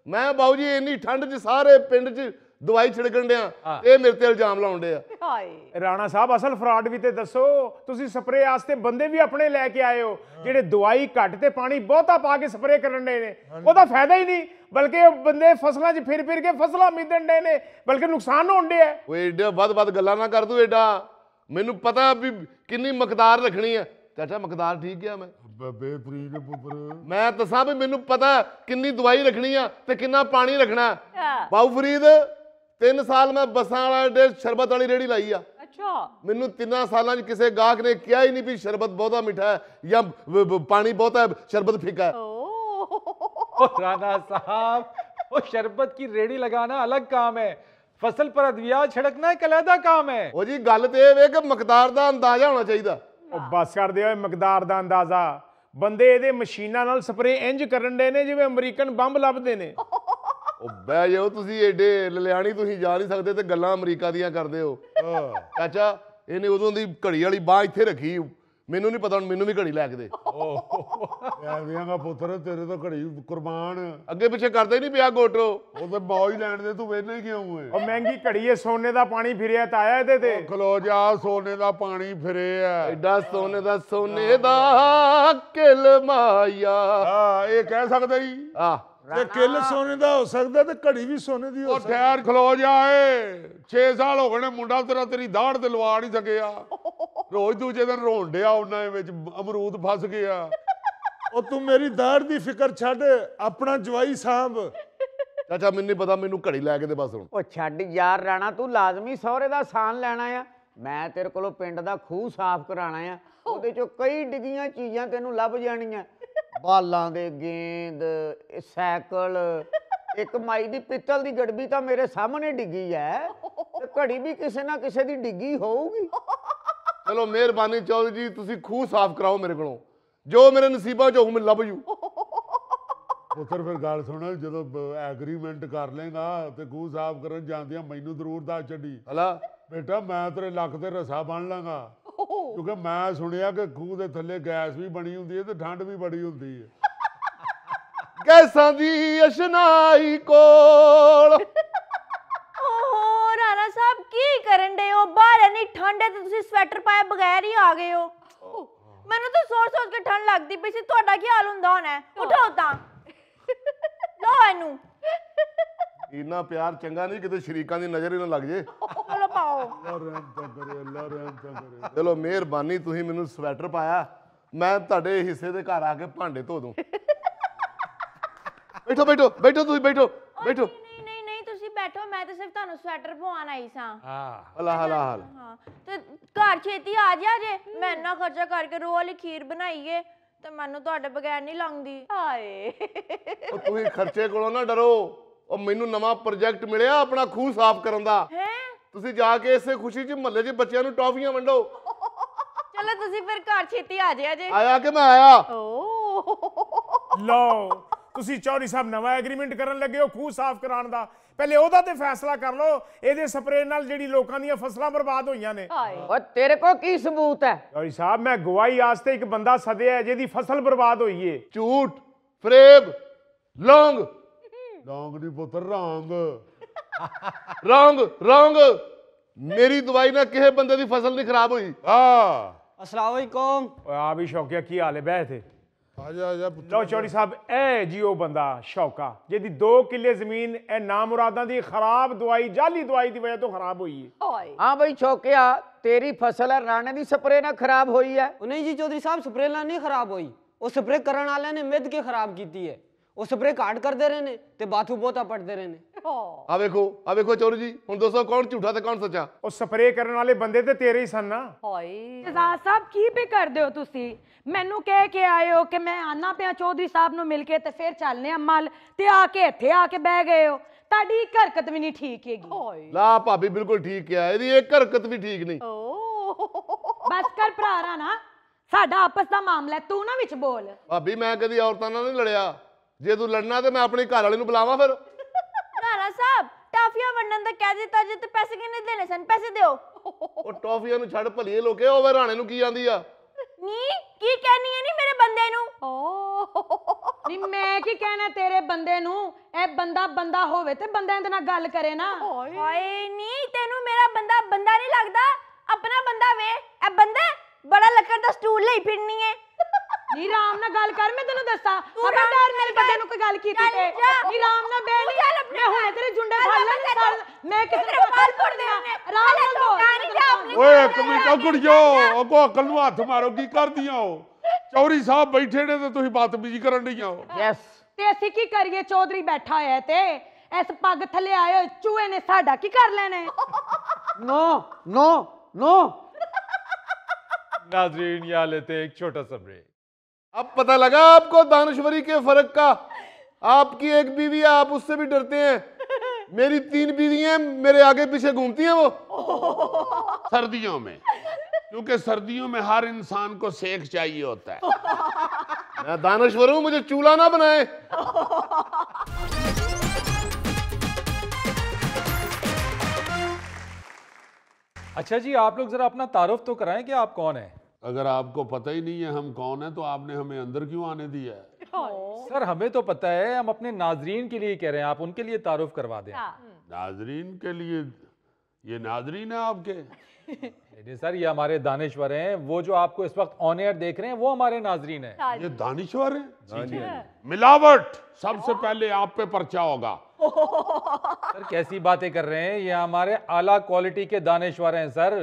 ਮੈਂ ਬਾਊ ਜੀ ਇੰਨੀ ਠੰਡ 'ਚ ਸਾਰੇ ਪਿੰਡ 'ਚ ਦਵਾਈ ਛਿੜਕਣ ਡਿਆ, ਇਹ ਮੇਰੇ ਤੇ ਇਲਜ਼ਾਮ ਲਾਉਣ ਡਿਆ। हाय ਰਾਣਾ ਸਾਹਿਬ ਅਸਲ ਫਰਾਡ ਵੀ ਤੇ ਦੱਸੋ। ਤੁਸੀਂ ਸਪਰੇਅ ਵਾਸਤੇ ਬੰਦੇ ਵੀ ਆਪਣੇ ਲੈ ਕੇ ਆਏ ਹੋ ਜਿਹੜੇ ਦਵਾਈ ਘੱਟ ਤੇ ਪਾਣੀ ਬਹੁਤਾ ਪਾ ਕੇ ਸਪਰੇਅ ਕਰਨ ਦੇ ਨੇ। ਉਹਦਾ ਫਾਇਦਾ ਹੀ ਨਹੀਂ, ਬਲਕਿ ਉਹ ਬੰਦੇ ਫਸਲਾਂ 'ਚ ਫਿਰ ਕੇ ਫਸਲਾਂ ਮਿੱਧਣ ਦੇ ਨੇ, ਬਲਕਿ ਨੁਕਸਾਨ ਹੋਣ ਡਿਆ। ਉਹ ਏਡਾ ਵੱਧ ਗੱਲਾਂ ਨਾ ਕਰ ਤੂੰ ਏਡਾ। ਮੈਨੂੰ ਪਤਾ ਵੀ ਕਿੰਨੀ ਮਕਦਾਰ ਰੱਖਣੀ ਹੈ। ਚਾਚਾ ਮਕਦਾਰ ਠੀਕ ਗਿਆ ਮੈਂ ਬੇਹਤਰੀਨ ਪੁੱਤਰ। ਮੈਂ ਦੱਸਾਂ ਵੀ ਮੈਨੂੰ ਪਤਾ ਕਿੰਨੀ ਦਵਾਈ ਰੱਖਣੀ ਆ ਤੇ ਕਿੰਨਾ ਪਾਣੀ ਰੱਖਣਾ। ਹਾਂ। ਬਾਊ ਫਰੀਦ 3 ਸਾਲ ਮੈਂ ਬੱਸਾਂ ਵਾਲਾ ਦੇ ਸ਼ਰਬਤ ਵਾਲੀ ਰੇੜੀ ਲਾਈ ਆ। ਅੱਛਾ। ਮੈਨੂੰ 3 ਸਾਲਾਂ 'ਚ ਕਿਸੇ ਗਾਹਕ ਨੇ ਕਿਹਾ ਹੀ ਨਹੀਂ ਵੀ ਸ਼ਰਬਤ ਬਹੁਤਾ ਮਿੱਠਾ ਹੈ ਜਾਂ ਪਾਣੀ ਬਹੁਤਾ ਸ਼ਰਬਤ ਫਿੱਕਾ ਹੈ। ओ राणा साहब, वो शरबत की रेडी लगाना अलग काम है, फसल पर अद्वियात छिड़कना एक अलहदा काम है। ਉਹ ਜੀ ਗੱਲ ਤੇ ਇਹ ਵੇ ਕਿ ਮਕਦਾਰ ਦਾ ਅੰਦਾਜ਼ਾ ਹੋਣਾ ਚਾਹੀਦਾ। ਉਹ ਬਸ ਕਰਦੇ ਹੋਏ ਮਕਦਾਰ ਦਾ ਅੰਦਾਜ਼ਾ। ਬੰਦੇ ਇਹਦੇ ਮਸ਼ੀਨਾਂ ਨਾਲ ਸਪਰੇ ਇੰਜ ਕਰਨ ਦੇ ਨੇ ਜਿਵੇਂ ਅਮਰੀਕਨ ਬੰਬ ਲੱਭਦੇ ਨੇ। ਉਹ ਬਹਿ ਜਾਓ ਤੁਸੀਂ ਏਡੇ ਲਲਿਆਣੀ, ਤੁਸੀਂ ਜਾ ਨਹੀਂ ਸਕਦੇ ਤੇ ਗੱਲਾਂ ਅਮਰੀਕਾ ਦੀਆਂ ਕਰਦੇ ਹੋ। ਚਾਚਾ ਇਹਨੇ ਉਦੋਂ ਦੀ ਘੜੀ ਵਾਲੀ ਬਾਹ ਇੱਥੇ ਰੱਖੀ, ਮੈਨੂੰ ਨਹੀਂ ਪਤਾ, ਹੁਣ ਮੈਨੂੰ ਵੀ ਘੜੀ ਲੈ ਕੇ ਦੇ। ਲੈ ਦਿਆਂਗਾ ਪੁੱਤਰ, ਤੇਰੇ ਤੋਂ ਘੜੀ ਕੁਰਬਾਨ। ਅੱਗੇ ਪਿੱਛੇ ਕਰਦਾ ਹੀ ਨਹੀਂ ਪਿਆ ਗੋਟੋ। ਉਹ ਤੇ ਮੌਜ ਲੈਣ ਦੇ, ਤੂੰ ਵੇਲੇ ਕਿਉਂ ਏ? ਉਹ ਮਹਿੰਗੀ ਘੜੀ ਏ, ਸੋਨੇ ਦਾ ਪਾਣੀ ਫਿਰਿਆ ਤਾਂ ਆਇਆ ਇਹਦੇ ਤੇ। ਖਲੋ ਜਾ, ਸੋਨੇ ਦਾ ਪਾਣੀ ਫਿਰੇ ਆ। ਐਡਾ ਸੋਨੇ ਦਾ ਕਿਲ ਮਾਇਆ। ਹਾਂ, ਇਹ ਕਹਿ ਸਕਦਾ ਹੀ। ਆ ਤੇ ਕਿੱਲ ਸੋਨੇ ਦਾ ਹੋ ਸਕਦਾ ਤੇ ਘੜੀ ਵੀ ਸੋਨੇ ਦੀ ਹੋ ਉਹ ਸਕਦੀ। ਠਹਿਰ, ਖਲੋ ਜਾ ਏ। 6 ਸਾਲ ਹੋ ਗਏ ਨੇ ਮੁੰਡਾ ਤੇਰਾ ਤੇਰੀ ਦਾੜ ਤੇ ਲਵਾ ਨਹੀਂ ਸਕਿਆ। ਰੋਜ਼ ਦੂਜੇ ਦਿਨ ਰੋਣ ਡਿਆ ਉਹਨਾਂ ਵਿੱਚ ਅਮਰੂਦ ਫਸ ਗਿਆ। ਉਹ ਤੂੰ ਮੇਰੀ ਦਾੜ ਦੀ ਫਿਕਰ ਛੱਡ, ਆਪਣਾ ਜਵਾਈ ਸਾਂਭ। ਚਾਚਾ ਮੈਨੂੰ ਨਹੀਂ ਪਤਾ, ਮੈਨੂੰ ਘੜੀ ਲੈ ਕੇ ਦੇ ਬਸ ਹੁਣ। ਉਹ ਛੱਡ ਯਾਰ ਰਾਣਾ, ਤੂੰ ਲਾਜ਼ਮੀ ਸਹੁਰੇ ਦਾ ਸਾਨ ਲੈਣਾ ਆ। ਮੈਂ ਤੇਰੇ ਕੋਲੋਂ ਪਿੰਡ ਦਾ ਖੂਹ ਸਾਫ਼ ਕਰਾਣਾ ਆ। ਉਹਦੇ ਚੋਂ ਕਈ ਡਿੱਗੀਆਂ ਚੀਜ਼ਾਂ ਤੈਨੂੰ ਲੱਭ ਜਾਣੀਆਂ। ਬਾਲਾਂ ਦੇ ਗੇਂਦ, ਸਾਈਕਲ, ਇੱਕ ਮਾਈ ਦੀ ਪਿੱਤਲ ਦੀ ਗੜਬੀ ਤਾਂ ਮੇਰੇ ਸਾਹਮਣੇ ਡਿੱਗੀ ਐ, ਤੇ ਘੜੀ ਵੀ ਕਿਸੇ ਨਾ ਕਿਸੇ ਦੀ ਡਿੱਗੀ ਹੋਊਗੀ। ਚਲੋ ਮਿਹਰਬਾਨੀ ਚੌਧਰੀ ਜੀ, ਤੁਸੀਂ ਖੂਹ ਸਾਫ਼ ਕਰਾਓ ਮੇਰੇ ਕੋਲੋਂ। ਜੋ ਮੇਰੇ ਨਸੀਬਾਂ 'ਚ ਹੋਊ ਮੈਨੂੰ ਲੱਭ ਜੂ। ਪੁੱਤਰ ਫਿਰ ਗੱਲ ਸੁਣ, ਜਦੋਂ ਐਗਰੀਮੈਂਟ ਕਰ ਲੇਗਾ ਤੇ ਖੂਹ ਸਾਫ਼ ਕਰਨ ਜਾਂਦਿਆਂ ਮੈਨੂੰ ਜ਼ਰੂਰ ਦੱਸ ਛੱਡੀ। ਹਲਾ ਬੇਟਾ ਮੈਂ ਤੇਰੇ ਲੱਕ ਤੇ ਰਸਾ ਬਣ ਲਾਂਗਾ, ਕਿਉਂਕਿ ਮੈਂ ਸੁਣਿਆ ਕਿ ਖੂਹ ਦੇ ਥੱਲੇ ਗੈਸ ਵੀ ਬਣੀ ਹੁੰਦੀ ਹੈ ਤੇ ਠੰਡ ਵੀ ਬੜੀ ਹੁੰਦੀ ਹੈ। ਗੈਸਾਂ ਦੀ ਅਸ਼ਨਾਈ ਕੋਲ। ਓਹੋ ਰਾਣਾ ਸਾਹਿਬ, ਕੀ ਕਰਨ ਦੇ ਹੋ? ਬਾਹਰ ਇੰਨੀ ਠੰਡ ਹੈ ਤੇ ਤੁਸੀਂ ਸਵੈਟਰ ਪਾਏ ਬਗੈਰ ਹੀ ਆ ਗਏ ਹੋ। ਮੈਨੂੰ ਤਾਂ ਸੋਚ ਕੇ ਠੰਡ ਲੱਗਦੀ ਪਈ ਸੀ। ਤੁਹਾਡਾ ਕੀ ਹਾਲ ਹੁੰਦਾ ਹੋਣਾ? ਉਠੋ ਤਾਂ ਲਓ ਇਹਨੂੰ। ਇੰਨਾ ਪਿਆਰ ਚੰਗਾ ਨਹੀਂ, ਕਿਤੇ ਸ਼ਰੀਕਾਂ ਦੀ ਨਜ਼ਰ ਹੀ ਨਾ ਲੱਗ ਜੇ। ਚਲੋ ਪਾਓ। ਅੱਲਾ ਰਹਿਮ ਤਾਂ ਕਰੇ, ਅੱਲਾ ਰਹਿਮ ਤਾਂ ਕਰੇ। ਚਲੋ ਮਿਹਰਬਾਨੀ, ਤੁਸੀਂ ਮੈਨੂੰ ਸਵੈਟਰ ਪਾਇਆ, ਮੈਂ ਤੁਹਾਡੇ ਹਿੱਸੇ ਦੇ ਘਰ ਆ ਕੇ ਭਾਂਡੇ ਧੋ ਦੂੰ। ਬੈਠੋ ਬੈਠੋ ਬੈਠੋ, ਤੁਸੀਂ ਬੈਠੋ ਬੈਠੋ। ਨਹੀਂ ਨਹੀਂ, ਤੁਸੀਂ ਬੈਠੋ, ਮੈਂ ਤਾਂ ਸਿਰਫ ਤੁਹਾਨੂੰ ਸਵੈਟਰ ਪਵਾਉਣ ਆਈ ਸਾਂ। हाँ, ਹਲਾ ਹਲਾ ਹਲ। ਹਾਂ ਤੇ ਘਰ ਛੇਤੀ ਆ ਜਾ ਜੇ। ਮੈਂ ਇੰਨਾ ਖਰਚਾ ਕਰਕੇ ਰੋਹ ਵਾਲੀ ਖੀਰ ਬਣਾਈਏ ਤੇ ਮੈਨੂੰ ਤੁਹਾਡੇ ਬਗੈਰ ਨਹੀਂ ਲੰਘਦੀ। ਹਾਏ ਉਹ ਤੁਸੀਂ ਖਰਚੇ ਕੋਲੋਂ ਨਾ ਡਰੋ। ਉਹ ਮੈਨੂੰ ਨਵਾਂ ਪ੍ਰੋਜੈਕਟ ਮਿਲਿਆ ਆਪਣਾ ਖੂਹ ਸਾਫ਼ ਕਰਨ ਦਾ। ਹੈ। ਤੁਸੀਂ ਜਾ ਕੇ ਇਸੇ ਖੁਸ਼ੀ 'ਚ ਮਹੱਲੇ 'ਚ ਬੱਚਿਆਂ ਨੂੰ ਟੌਫੀਆਂ ਵੰਡੋ। ਚਲੋ ਤੁਸੀਂ ਫਿਰ ਘਰ ਛੇਤੀ ਆ ਜਿਆ ਜੇ। ਆਇਆ ਕਿ ਮੈਂ ਆਇਆ। ਓ ਲਓ, ਤੁਸੀਂ ਚੌਧਰੀ ਸਾਹਿਬ ਨਵਾਂ ਐਗਰੀਮੈਂਟ ਕਰਨ ਲੱਗੇ ਹੋ ਖੂਹ ਸਾਫ਼ ਕਰਾਉਣ ਦਾ। ਪਹਿਲੇ ਉਹਦਾ ਤੇ ਫੈਸਲਾ ਕਰ ਲਓ। ਇਹਦੇ ਸਪਰੇ ਨਾਲ ਜਿਹੜੀ ਲੋਕਾਂ ਦੀਆਂ ਫਸਲਾਂ ਬਰਬਾਦ ਹੋਈਆਂ ਨੇ। ਹਾਏ। ਓ ਤੇਰੇ ਕੋਲ ਕੀ ਸਬੂਤ ਹੈ? ਚੌਧਰੀ ਸਾਹਿਬ, ਮੈਂ ਗਵਾਹੀ ਵਾਸਤੇ ਇੱਕ ਬੰਦਾ ਸੱਦਿਆ ਹੈ ਜਿਹਦੀ ਫਸਲ ਬਰਬਾਦ ਹੋਈ ਏ। ਝੂਠ, ਫਰੇਬ, ਲੌਂਗ। ਲੌਂਗ ਦੀ ਪੁੱਤਰ, ਰੌਂਗ। Wrong wrong. ਮੇਰੀ ਦਵਾਈ ਨਾਲ ਕਿਸੇ ਬੰਦੇ ਦੀ ਫਸਲ ਨਹੀਂ ਖਰਾਬ ਹੋਈ। ਆ अस्सलाम वालेकुम। ਓਏ ਆ ਵੀ ਸ਼ੌਕਿਆ, ਕੀ ਹਾਲ ਹੈ? ਬਹਿ ਇੱਥੇ। ਆ ਜਾ ਆ ਜਾ ਪੁੱਤਰ। ਲਓ ਚੌਧਰੀ ਸਾਹਿਬ, ਇਹ ਜੀ ਉਹ ਬੰਦਾ ਸ਼ੌਕਾ ਜਿਹਦੀ 2 ਕਿੱਲੇ ਜ਼ਮੀਨ ਇਹ ਨਾਮੁਰਾਦਾਂ ਦੀ ਖਰਾਬ ਦਵਾਈ, ਜਾਲੀ ਦਵਾਈ ਦੀ ਵਜ੍ਹਾ ਤੋਂ ਖਰਾਬ ਹੋਈ ਹੈ। ਹਾਏ। ਹਾਂ ਬਈ ਛੋਕਿਆ, ਤੇਰੀ ਫਸਲ ਹੈ ਰਾਣੇ ਦੀ ਸਪਰੇ ਨਾਲ ਖਰਾਬ ਹੋਈ ਹੈ। ਉਹ नहीं जी चौधरी साहब, स्प्रे नाल नहीं खराब हुई। वो स्प्रे करने वाले ने मिद के खराब की है। वो स्प्रे काट करते रहे ने ते बाथू बोता पड़ते रहे ने। ਆ ਵੇਖੋ ਚੌਧਰੀ ਜੀ, ਹੁਣ ਦੱਸੋ ਕੌਣ ਝੂਠਾ ਤੇ ਕੌਣ ਸੱਚਾ। ਉਹ ਸਪਰੇ ਕਰਨ ਵਾਲੇ ਬੰਦੇ ਤੇ ਤੇਰੇ ਹੀ ਸਨ ਨਾ। ਹਾਏ। ਸਰਦਾਰ ਸਾਹਿਬ ਕੀ ਵੀ ਕਰਦੇ ਹੋ ਤੁਸੀਂ? ਮੈਨੂੰ ਕਹਿ ਕੇ ਆਏ ਹੋ ਕਿ ਮੈਂ ਆਨਾ ਪਿਆ ਚੌਧਰੀ ਸਾਹਿਬ ਨੂੰ ਮਿਲ ਕੇ ਤੇ ਫਿਰ ਚੱਲਨੇ ਆ ਮੱਲ, ਤੇ ਆ ਕੇ ਇੱਥੇ ਆ ਕੇ ਬਹਿ ਗਏ ਹੋ। ਤੁਹਾਡੀ ਇੱਕ ਹਰਕਤ ਵੀ ਨਹੀਂ ਠੀਕ ਹੈਗੀ। ਹਾਏ। ਲਾ ਭਾਬੀ ਬਿਲਕੁਲ ਠੀਕ ਕਿਹਾ, ਇਹਦੀ ਇੱਕ ਹਰਕਤ ਵੀ ਠੀਕ ਨਹੀਂ। ਓ ਬਸ ਕਰ ਭਰਾ ਰਾਣਾ, ਸਾਡਾ ਆਪਸ ਦਾ ਮਾਮਲਾ ਹੈ, ਤੂੰ ਨਾ ਵਿੱਚ ਬੋਲ। ਭਾਬੀ ਮੈਂ ਕਦੀ ਔਰਤਾਂ ਨਾਲ ਨਹੀਂ ਲੜਿਆ। ਜੇ ਤੂੰ ਲੜਨਾ ਤੇ ਮੈਂ ਆਪਣੀ ਘਰ ਵਾਲੇ ਨੂੰ ਬੁਲਾਵਾਂ ਫਿਰ। ਰਾਣਾ ਸਾਹਿਬ, ਟਾਫੀਆਂ ਵੰਡਣ ਦਾ ਕਹਿ ਦਿੱਤਾ ਜੇ, ਤੇ ਪੈਸੇ ਕਿੰਨੇ ਦੇਣੇ ਸਨ? ਪੈਸੇ ਦਿਓ। ਉਹ ਟੌਫੀਆਂ ਨੂੰ ਛੱਡ, ਭਲੀਏ ਲੋਕੇ ਉਹ ਵੇ ਰਾਣੇ ਨੂੰ ਕੀ ਆਂਦੀ ਆ। ਨੀ ਕੀ ਕਹਿਣੀ ਹੈ ਨੀ ਮੇਰੇ ਬੰਦੇ ਨੂੰ? ਓ ਨਹੀਂ ਮੈਂ ਕੀ ਕਹਿਣਾ ਤੇਰੇ ਬੰਦੇ ਨੂੰ? ਇਹ ਬੰਦਾ ਬੰਦਾ ਹੋਵੇ ਤੇ ਬੰਦਿਆਂ ਦੇ ਨਾਲ ਗੱਲ ਕਰੇ ਨਾ। ਹਾਏ ਨੀ, ਤੈਨੂੰ ਮੇਰਾ ਬੰਦਾ ਬੰਦਾ ਨਹੀਂ ਲੱਗਦਾ? ਆਪਣਾ ਬੰਦਾ ਵੇ। ਇਹ ਬੰਦਾ ਬੜਾ ਲੱਕੜ ਦਾ ਸਟੂਲ ਲਈ ਫਿਰਨੀ ਹੈ। ਨੀ ਰਾਮ ਨਾਲ ਗੱਲ ਕਰ ਮੈਂ ਤੈਨੂੰ ਦੱਸਾਂ ਖਬਰਦਾਰ ਮੇਰੇ ਵੱਡੇ ਨੂੰ ਕੋਈ ਗੱਲ ਕੀਤੀ ਤੇ ਨੀ ਰਾਮ ਨਾਲ ਬੈਣੀ ਮੈਂ ਹੁਣੇ ਤੇਰੇ ਜੁੰਡੇ ਫੜ ਲੈਣੇ ਮੈਂ ਕਿਸੇ ਨੂੰ ਪਾਲ ਤੋੜ ਦੇਣਾ ਆਰਾਮ ਨਾਲ ਬੋਲ ਓਏ ਇੱਕ ਮਿੰਟ ਉਗੜ ਜਾਓ ਅੱਗੋਂ ਅਕਲ ਨੂੰ ਹੱਥ ਮਾਰੋ ਕੀ ਕਰਦੀਆਂ ਹੋ ਚੌਧਰੀ ਸਾਹਿਬ ਬੈਠੇ ਨੇ ਤੇ ਤੁਸੀਂ ਬਦਤਮੀਜ਼ੀ ਕਰਨ ਡੀਆਂ ਹੋ ਯੈਸ ਤੇ ਅਸੀਂ ਕੀ ਕਰੀਏ ਚੌਧਰੀ ਬੈਠਾ ਹੋਇਆ ਤੇ ਇਸ ਪੱਗ ਥੱਲੇ ਆਏ ਹੋਏ ਚੂਹੇ ਨੇ ਸਾਡਾ ਕੀ ਕਰ ਲੈਣਾ नो नो नो नाजरीन यहाँ लेते हैं एक छोटा सा ब्रेक। अब पता लगा आपको दानश्वरी के फर्क का। आपकी एक बीवी है, आप उससे भी डरते हैं। मेरी 3 बीवी हैं, मेरे आगे पीछे घूमती हैं वो। सर्दियों में, क्योंकि सर्दियों में हर इंसान को सेक चाहिए होता है। मैं दानश्वर हूं, मुझे चूल्हा ना बनाए। अच्छा जी, आप लोग जरा अपना तारुफ तो कराएं कि आप कौन हैं। अगर आपको पता ही नहीं है हम कौन है तो आपने हमें अंदर क्यों आने दिया है? सर हमें तो पता है, हम अपने नाजरीन के लिए कह रहे हैं, आप उनके लिए तारुफ करवा दें। नाजरीन के लिए? ये नाजरीन है आपके? नहीं सर, ये हमारे दानिश्वर हैं। वो जो आपको इस वक्त ऑन एयर देख रहे हैं वो हमारे नाजरीन हैं। ये दानिश्वर है? मिलावट! सबसे पहले आप पे पर्चा होगा। सर कैसी बातें कर रहे हैं, ये हमारे आला क्वालिटी के दानिश्वर हैं सर।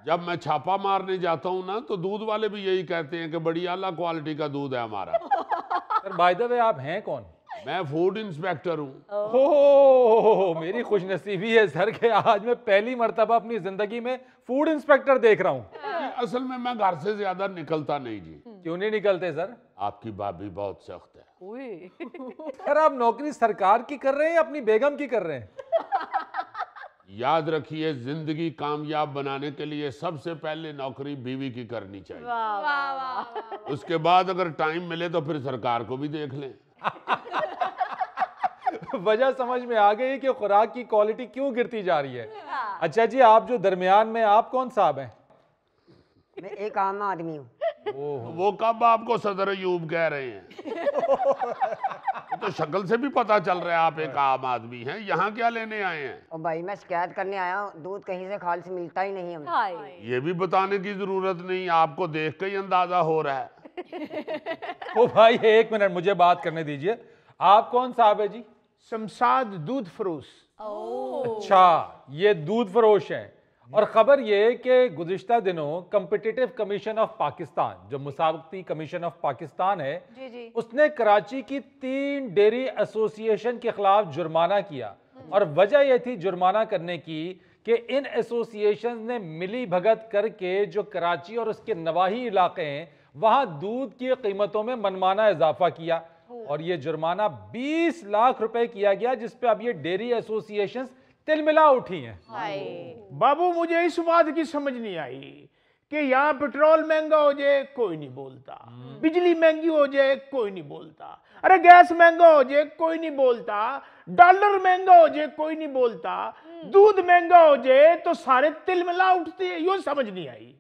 जब मैं छापा मारने जाता हूँ ना तो दूध वाले भी यही कहते हैं कि बड़ी आला क्वालिटी का दूध है हमारा। सर बाय द वे आप हैं कौन? मैं फूड इंस्पेक्टर हूँ। हो मेरी खुशनसीबी है सर कि आज मैं पहली मर्तबा अपनी जिंदगी में फूड इंस्पेक्टर देख रहा हूँ। असल में मैं घर से ज्यादा निकलता नहीं जी। क्यों नहीं निकलते सर? आपकी भाभी बहुत सख्त है। सर आप नौकरी सरकार की कर रहे हैं या अपनी बेगम की कर रहे हैं? याद रखिए, जिंदगी कामयाब बनाने के लिए सबसे पहले नौकरी बीवी की करनी चाहिए। उसके बाद अगर टाइम मिले तो फिर सरकार को भी देख लें। वजह समझ में आ गई कि खुराक की क्वालिटी क्यों गिरती जा रही है। अच्छा जी, आप जो दरमियान में, आप कौन साहब हैं? मैं एक आम आदमी हूँ। वो कब आपको सदर अयूब कह रहे हैं? वो तो शक्ल से भी पता चल रहा है आप एक आम आदमी हैं। यहाँ क्या लेने आए हैं? और भाई मैं शिकायत करने आया हूँ, दूध कहीं से खालिश मिलता ही नहीं हमें। ये भी बताने की जरूरत नहीं, आपको देख के ही अंदाजा हो रहा है। ओ भाई एक मिनट, मुझे बात करने दीजिए। आप कौन साहब है जी? शमशाद दूध फरोश। अच्छा, ये दूध फरोश हैं। और खबर ये कि गुज़िश्ता दिनों कॉम्पिटिटिव कमीशन ऑफ पाकिस्तान, जो मुसाबकती कमीशन ऑफ पाकिस्तान है, उसने कराची की 3 डेयरी एसोसिएशन के खिलाफ जुर्माना किया। और वजह यह थी जुर्माना करने की कि इन एसोसिएशन ने मिली भगत करके जो कराची और उसके नवाही इलाके हैं वहां दूध की कीमतों में मनमाना इजाफा किया। और ये जुर्माना 20 लाख रुपए किया गया, जिसपे अब ये डेयरी एसोसिएशन तिलमिला उठी हैं। बाबू मुझे इस बात की समझ नहीं आई कि यहाँ पेट्रोल महंगा हो जाए कोई नहीं बोलता, बिजली महंगी हो जाए कोई नहीं बोलता, अरे गैस महंगा हो जाए कोई नहीं बोलता, डॉलर महंगा हो जाए कोई नहीं बोलता, दूध महंगा हो जाए तो सारे तिलमिला उठते हैं। ये समझ नहीं आई।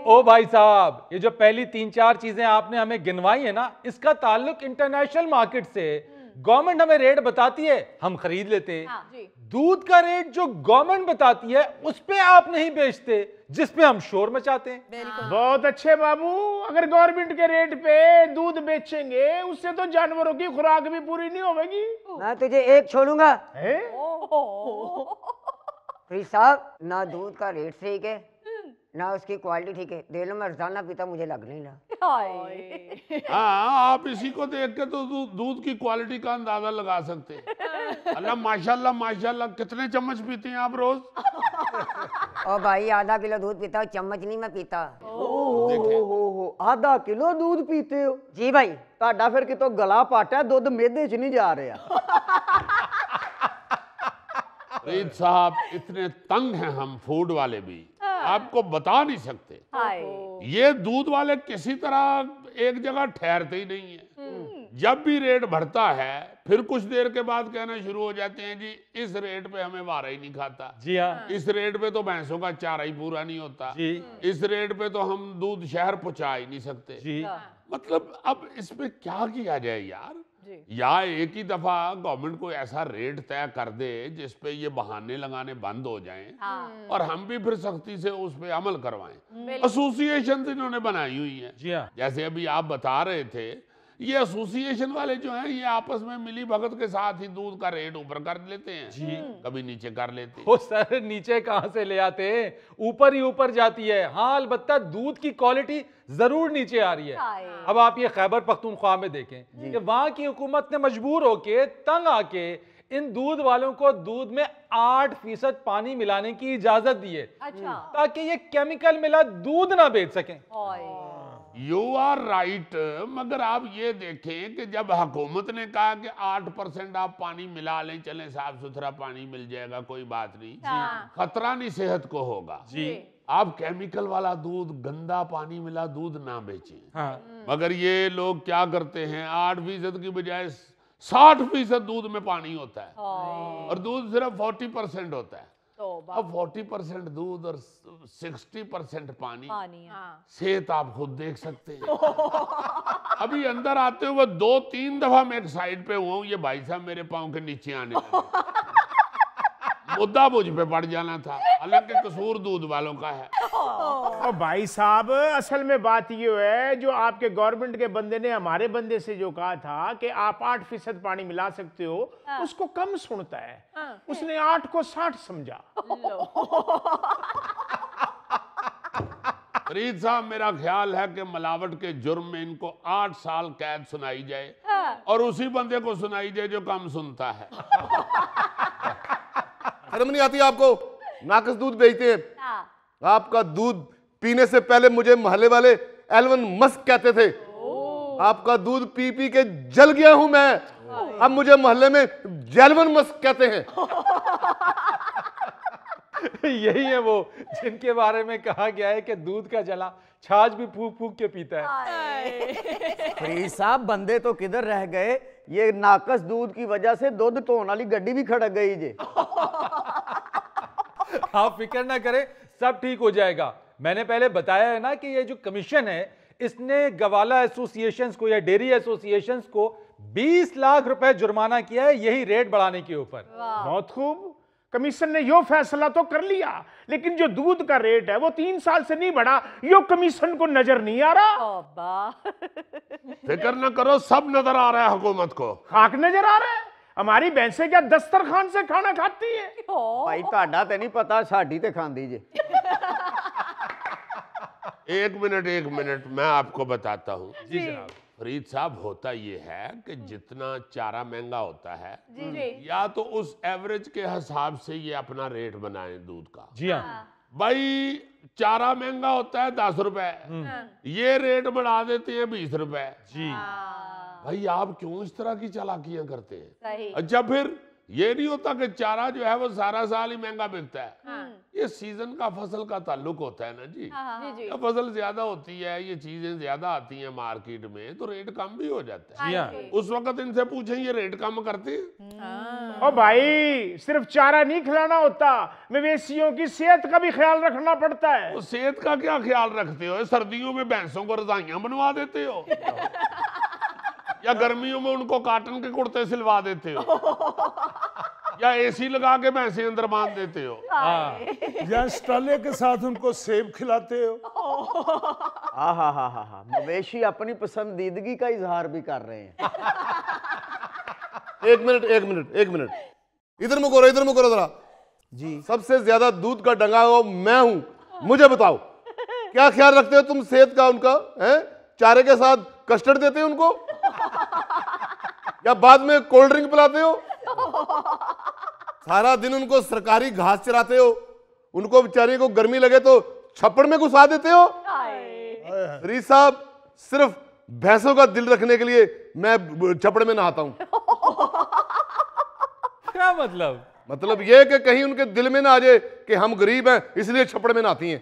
ओ भाई साहब, ये जो पहली 3-4 चीजें आपने हमें गिनवाई है ना, इसका ताल्लुक इंटरनेशनल मार्केट से। गवर्नमेंट हमें रेट बताती है, हम खरीद लेते हैं। दूध का रेट जो गवर्नमेंट बताती है उस पे आप नहीं बेचते, जिस पे हम शोर मचाते हैं। बहुत अच्छे बाबू, अगर गवर्नमेंट के रेट पे दूध बेचेंगे उससे तो जानवरों की खुराक भी पूरी नहीं होगी। मैं तुझे एक छोड़ूंगा। फ्री साहब, ना दूध का रेट ठीक है ना उसकी क्वालिटी ठीक है। दे लो, मैं रोजाना पीता, मुझे लग नहीं रहा। हाँ, आप इसी को देख के तो दूध की क्वालिटी का अंदाजा लगा सकते हैं। अल्लाह माशाल्लाह माशाल्लाह, कितने चम्मच पीते हैं आप रोज? और भाई आधा किलो दूध पीता हूँ, चम्मच नहीं मैं पीता। आधा किलो दूध पीते हो जी भाई। ਤੁਹਾਡਾ ਫਿਰ ਕਿਤੋਂ ਗਲਾ ਪਾਟਿਆ, ਦੁੱਧ ਮਿਹਦੇ 'ਚ ਨਹੀਂ ਜਾ ਰਿਹਾ। फरीद साहब, इतने तंग हैं हम फूड वाले भी, आपको बता नहीं सकते। ये दूध वाले किसी तरह एक जगह ठहरते ही नहीं है। जब भी रेट बढ़ता है फिर कुछ देर के बाद कहना शुरू हो जाते हैं, जी इस रेट पे हमें वारा ही नहीं खाता। जी हाँ। इस रेट पे तो भैंसों का चारा ही पूरा नहीं होता जी। इस रेट पे तो हम दूध शहर पहुंचा ही नहीं सकते। जी। मतलब अब इस पे क्या किया जाए यार? या एक ही दफा गवर्नमेंट को ऐसा रेट तय कर दे जिस पे ये बहाने लगाने बंद हो जाएं और हम भी फिर सख्ती से उस पे अमल करवाएं। एसोसिएशन इन्होंने बनाई हुई है। जी हाँ। जैसे अभी आप बता रहे थे, ये एसोसिएशन वाले जो हैं ये आपस में मिली भगत के साथ ही दूध का रेट ऊपर कर लेते हैं जी, कभी नीचे कर लेते हैं। वो सर नीचे कहां से ले आते हैं, ऊपर ही ऊपर जाती है। हाँ, अलबत्ता दूध की क्वालिटी जरूर नीचे आ रही है। अब आप ये खैबर पख्तूनख्वा में देखें कि वहां की हुकूमत ने मजबूर होके तंग आके इन दूध वालों को दूध में 8% पानी मिलाने की इजाजत दी है, ताकि ये केमिकल मिला दूध ना बेच सकें। यू आर राइट, मगर आप ये देखें कि जब हुकूमत ने कहा कि 8% आप पानी मिला लें, चलें साफ सुथरा पानी मिल जाएगा, कोई बात नहीं, खतरा नहीं सेहत को होगा जी, आप केमिकल वाला दूध, गंदा पानी मिला दूध ना बेचें। हाँ। मगर ये लोग क्या करते हैं, 8% की बजाय 60% दूध में पानी होता है और दूध सिर्फ 40% होता है। अब 40% दूध और 60% पानी, सेहत आप खुद देख सकते हैं। अभी अंदर आते हुए 2-3 दफा मैं एक साइड पे हुआ हूं, ये भाई साहब मेरे पांव के नीचे आने लगे। मुद्दा मुझ पे पड़ जाना था, हालांकि कसूर दूध वालों का है। और भाई साहब, असल में बात ये है, जो आपके गवर्नमेंट के बंदे ने हमारे बंदे से जो कहा था कि आप 8% पानी मिला सकते हो, उसको कम सुनता है। उसने 8 को 60 समझा। फरीद साहब, मेरा ख्याल है कि मिलावट के जुर्म में इनको 8 साल कैद सुनाई जाए और उसी बंदे को सुनाई जाए जो कम सुनता है। शर्म नहीं आती आपको? नाकस दूध बेचते हैं। आपका दूध पीने से पहले मुझे मोहल्ले वाले एलवन मस्क कहते थे। आपका दूध पी पी के जल गया हूं मैं, अब मुझे मोहल्ले में जेलवन मस्क कहते हैं। यही है वो जिनके बारे में कहा गया है कि दूध का जला छाछ भी फूक फूक के पीता है। फरीद साहब, बंदे तो किधर रह गए, ये नाकस दूध की वजह से दूध धोने वाली गड्डी भी खड़क गई जे। आप फिक्र ना करें, सब ठीक हो जाएगा। मैंने पहले बताया है ना कि ये जो कमीशन है, इसने गवाला एसोसिएशंस को या डेयरी एसोसिएशंस को 20 लाख रुपए जुर्माना किया है यही रेट बढ़ाने के ऊपर। बहुत खूब, कमीशन ने यो फैसला तो कर लिया, लेकिन जो दूध का रेट है वो 3 साल से नहीं बढ़ा, यो कमीशन को नजर नहीं आ रहा। फिक्र न करो, सब नजर आ रहा है हुकूमत को। खाक नजर आ रहा है। हमारी भैंसें क्या दस्तरखान से खाना खाती है? भाई ਤੁਹਾਡਾ ਤੇ नहीं पता, साड़ी ते खांदी जे। एक मिनट, मैं आपको बताता हूँ। जी जनाब। फरीद साहब, होता ये है कि जितना चारा महंगा होता है, या तो उस एवरेज के हिसाब से ये अपना रेट बनाएं दूध का। जी हाँ। भाई चारा महंगा होता है 10 रुपए, ये रेट बढ़ा देते हैं 20 रुपए। जी भाई, आप क्यों इस तरह की चालाकियां करते हैं? अच्छा, फिर ये नहीं होता कि चारा जो है वो सारा साल ही महंगा बिकता है। ये सीजन का फसल का ताल्लुक होता है ना जी। जब फसल ज्यादा होती है, ये चीजें ज्यादा आती हैं मार्केट में, तो रेट कम भी हो जाता है। उस वक्त इनसे पूछें, ये रेट कम करते हैं? ओ भाई, सिर्फ चारा नहीं खिलाना होता, मवेशियों की सेहत का भी ख्याल रखना पड़ता है। तो सेहत का क्या ख्याल रखते हो? सर्दियों में भैंसों को रजाइयां बनवा देते हो या गर्मियों में उनको कॉटन के कुर्ते सिलवा देते हो या एसी लगा के भैंसे अंदर बांध देते हो या स्टाले के साथ उनको सेब खिलाते हो? हा, मवेशी अपनी पसंदीदगी का इजहार भी कर रहे हैं। एक मिनट, इधर मुको जरा जी। सबसे ज्यादा दूध का डंगा हो मैं हूं, मुझे बताओ क्या ख्याल रखते हो तुम सेहत का उनका? है चारे के साथ कस्टर्ड देते हो उनको या बाद में कोल्ड ड्रिंक पिलाते हो? सारा दिन उनको सरकारी घास चराते हो, उनको बेचारी को गर्मी लगे तो छप्पड़ में घुसा देते हो। फरीद साहब, सिर्फ भैंसों का दिल रखने के लिए मैं छप्पड़ में नहाता हूं। क्या मतलब? मतलब यह कि कहीं उनके दिल में ना आ जाए कि हम गरीब हैं इसलिए छप्पड़ में नहाती हैं।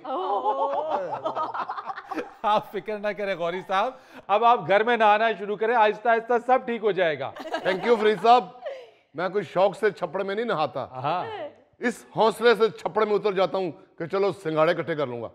आप फिक्र ना करें गौरी साहब, अब आप घर में नहाना शुरू करें, आहिस्ता आहिस्ता सब ठीक हो जाएगा। थैंक यू फरीद साहब, मैं कोई शौक से छप्पड़ में नहीं नहाता। हाँ। इस हौसले से छप्पड़ में उतर जाता हूं कि चलो सिंगाड़े इकट्ठे कर लूंगा।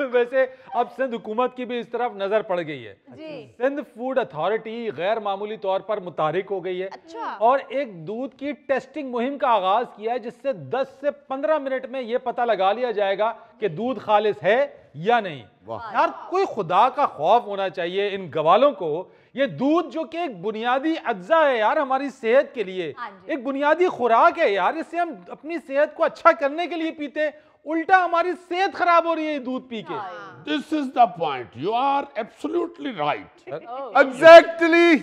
वैसे अब सिंध हुकूमत की भी इस तरफ नजर पड़ गई है। जी। सिंध फूड अथॉरिटी गैर मामूली तौर पर मुतहरिक हो गई है। अच्छा। और एक दूध की टेस्टिंग मुहिम का आगाज किया है, जिससे 10 से 15 मिनट में यह पता लगा लिया जाएगा कि दूध खालिस है या नहीं। यार कोई खुदा का खौफ होना चाहिए इन गवालों को। ये दूध जो कि एक बुनियादी अज्जा है यार हमारी सेहत के लिए, एक बुनियादी खुराक है यार, इससे हम अपनी सेहत को अच्छा करने के लिए पीते हैं, उल्टा हमारी सेहत खराब हो रही है दूध पी के। This is the point, you are absolutely right. Exactly.